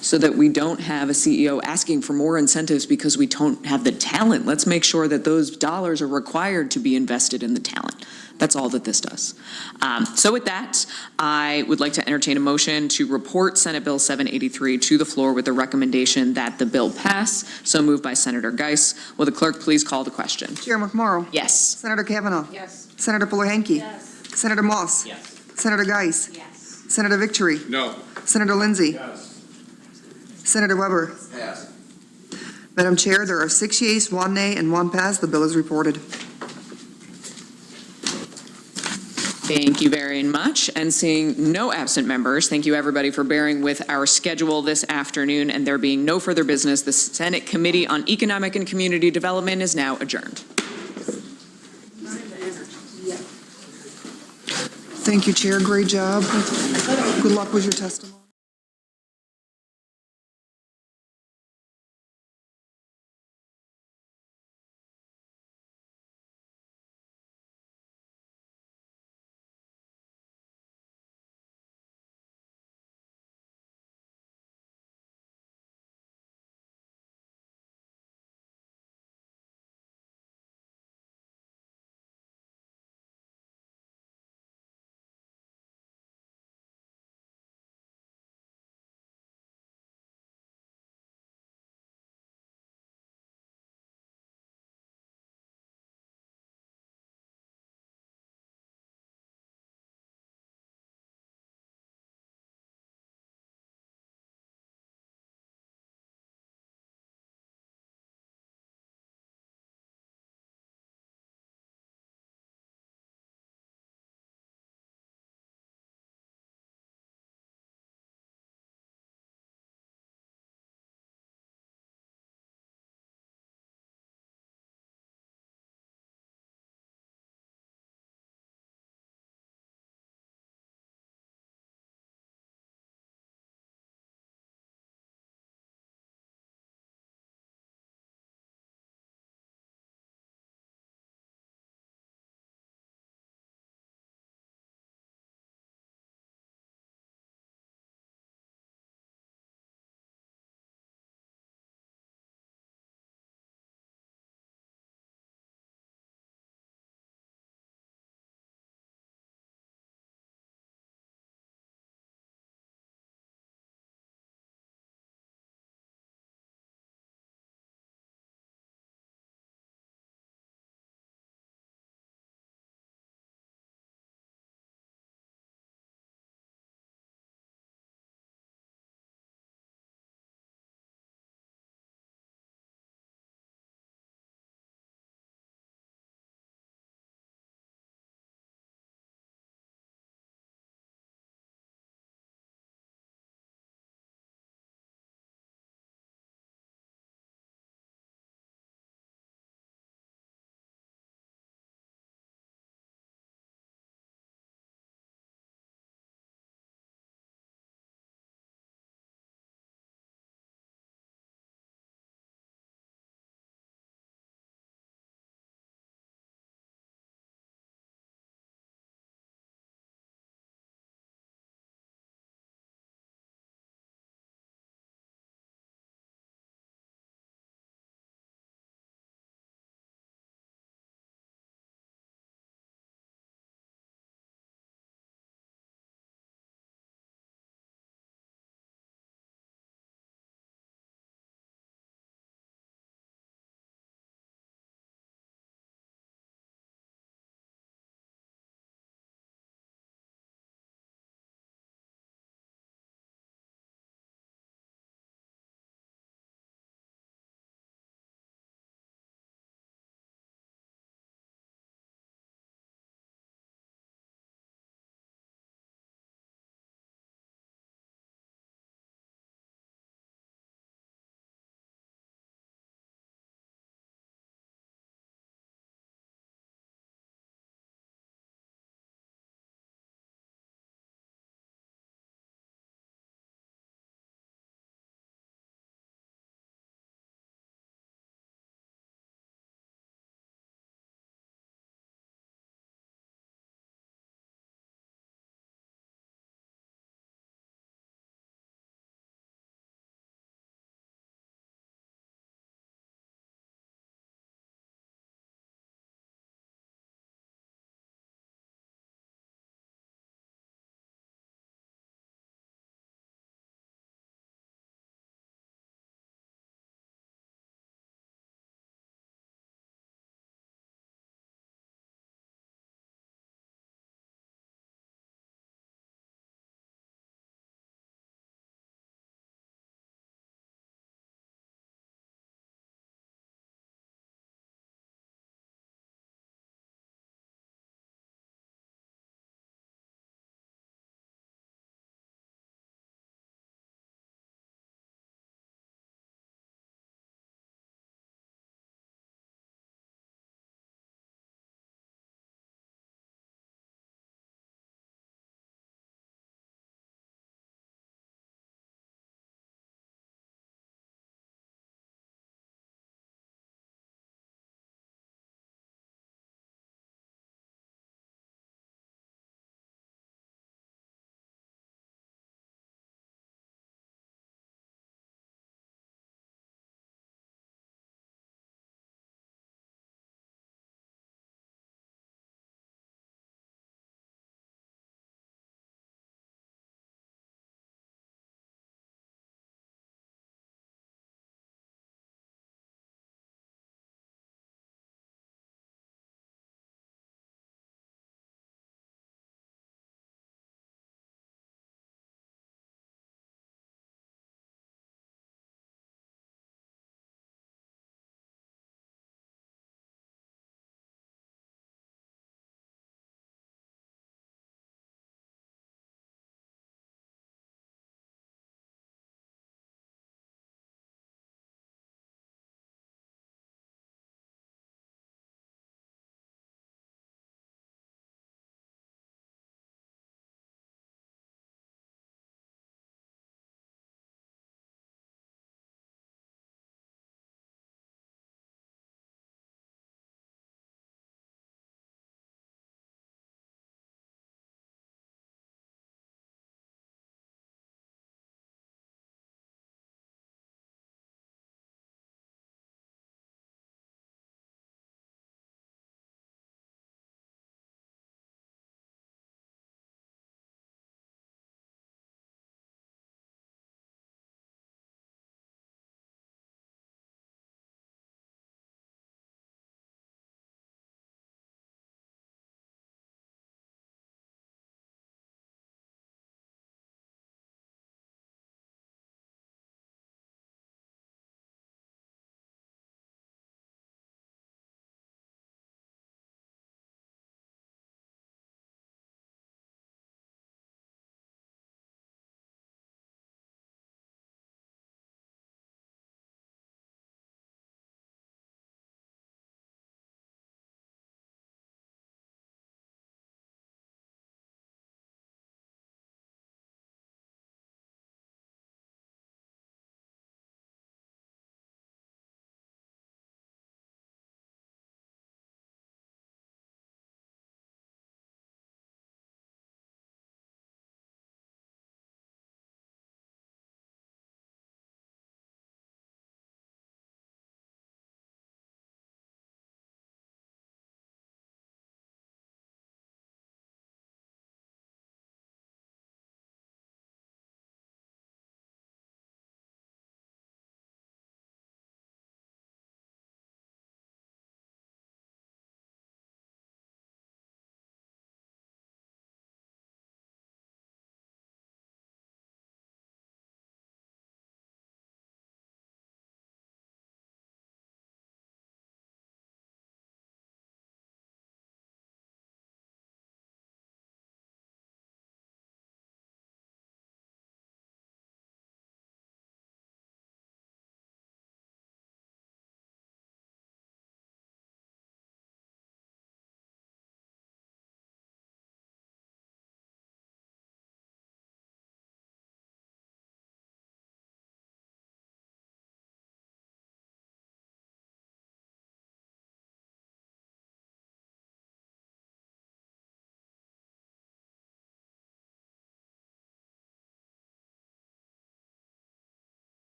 so that we don't have a CEO asking for more incentives because we don't have the talent. Let's make sure that those dollars are required to be invested in the talent. That's all that this does. So with that, I would like to entertain a motion to report Senate Bill 783 to the floor with the recommendation that the bill pass. So moved by Senator Geis. Will the clerk please call the question? Chair McMorrow? Yes. Senator Kavanaugh? Yes. Senator Pulahanky? Yes. Senator Moss? Yes. Senator Geis? Yes. Senator Victory? No. Senator Lindsay? Yes. Senator Weber? Yes. Madam Chair, there are 6 yeas, 1 nay, and 1 pass. The bill is reported. Thank you very much. And seeing no absent members, thank you everybody for bearing with our schedule this afternoon. And there being no further business, the Senate Committee on Economic and Community Development is now adjourned. Thank you, Chair. Great job. Good luck with your testimony.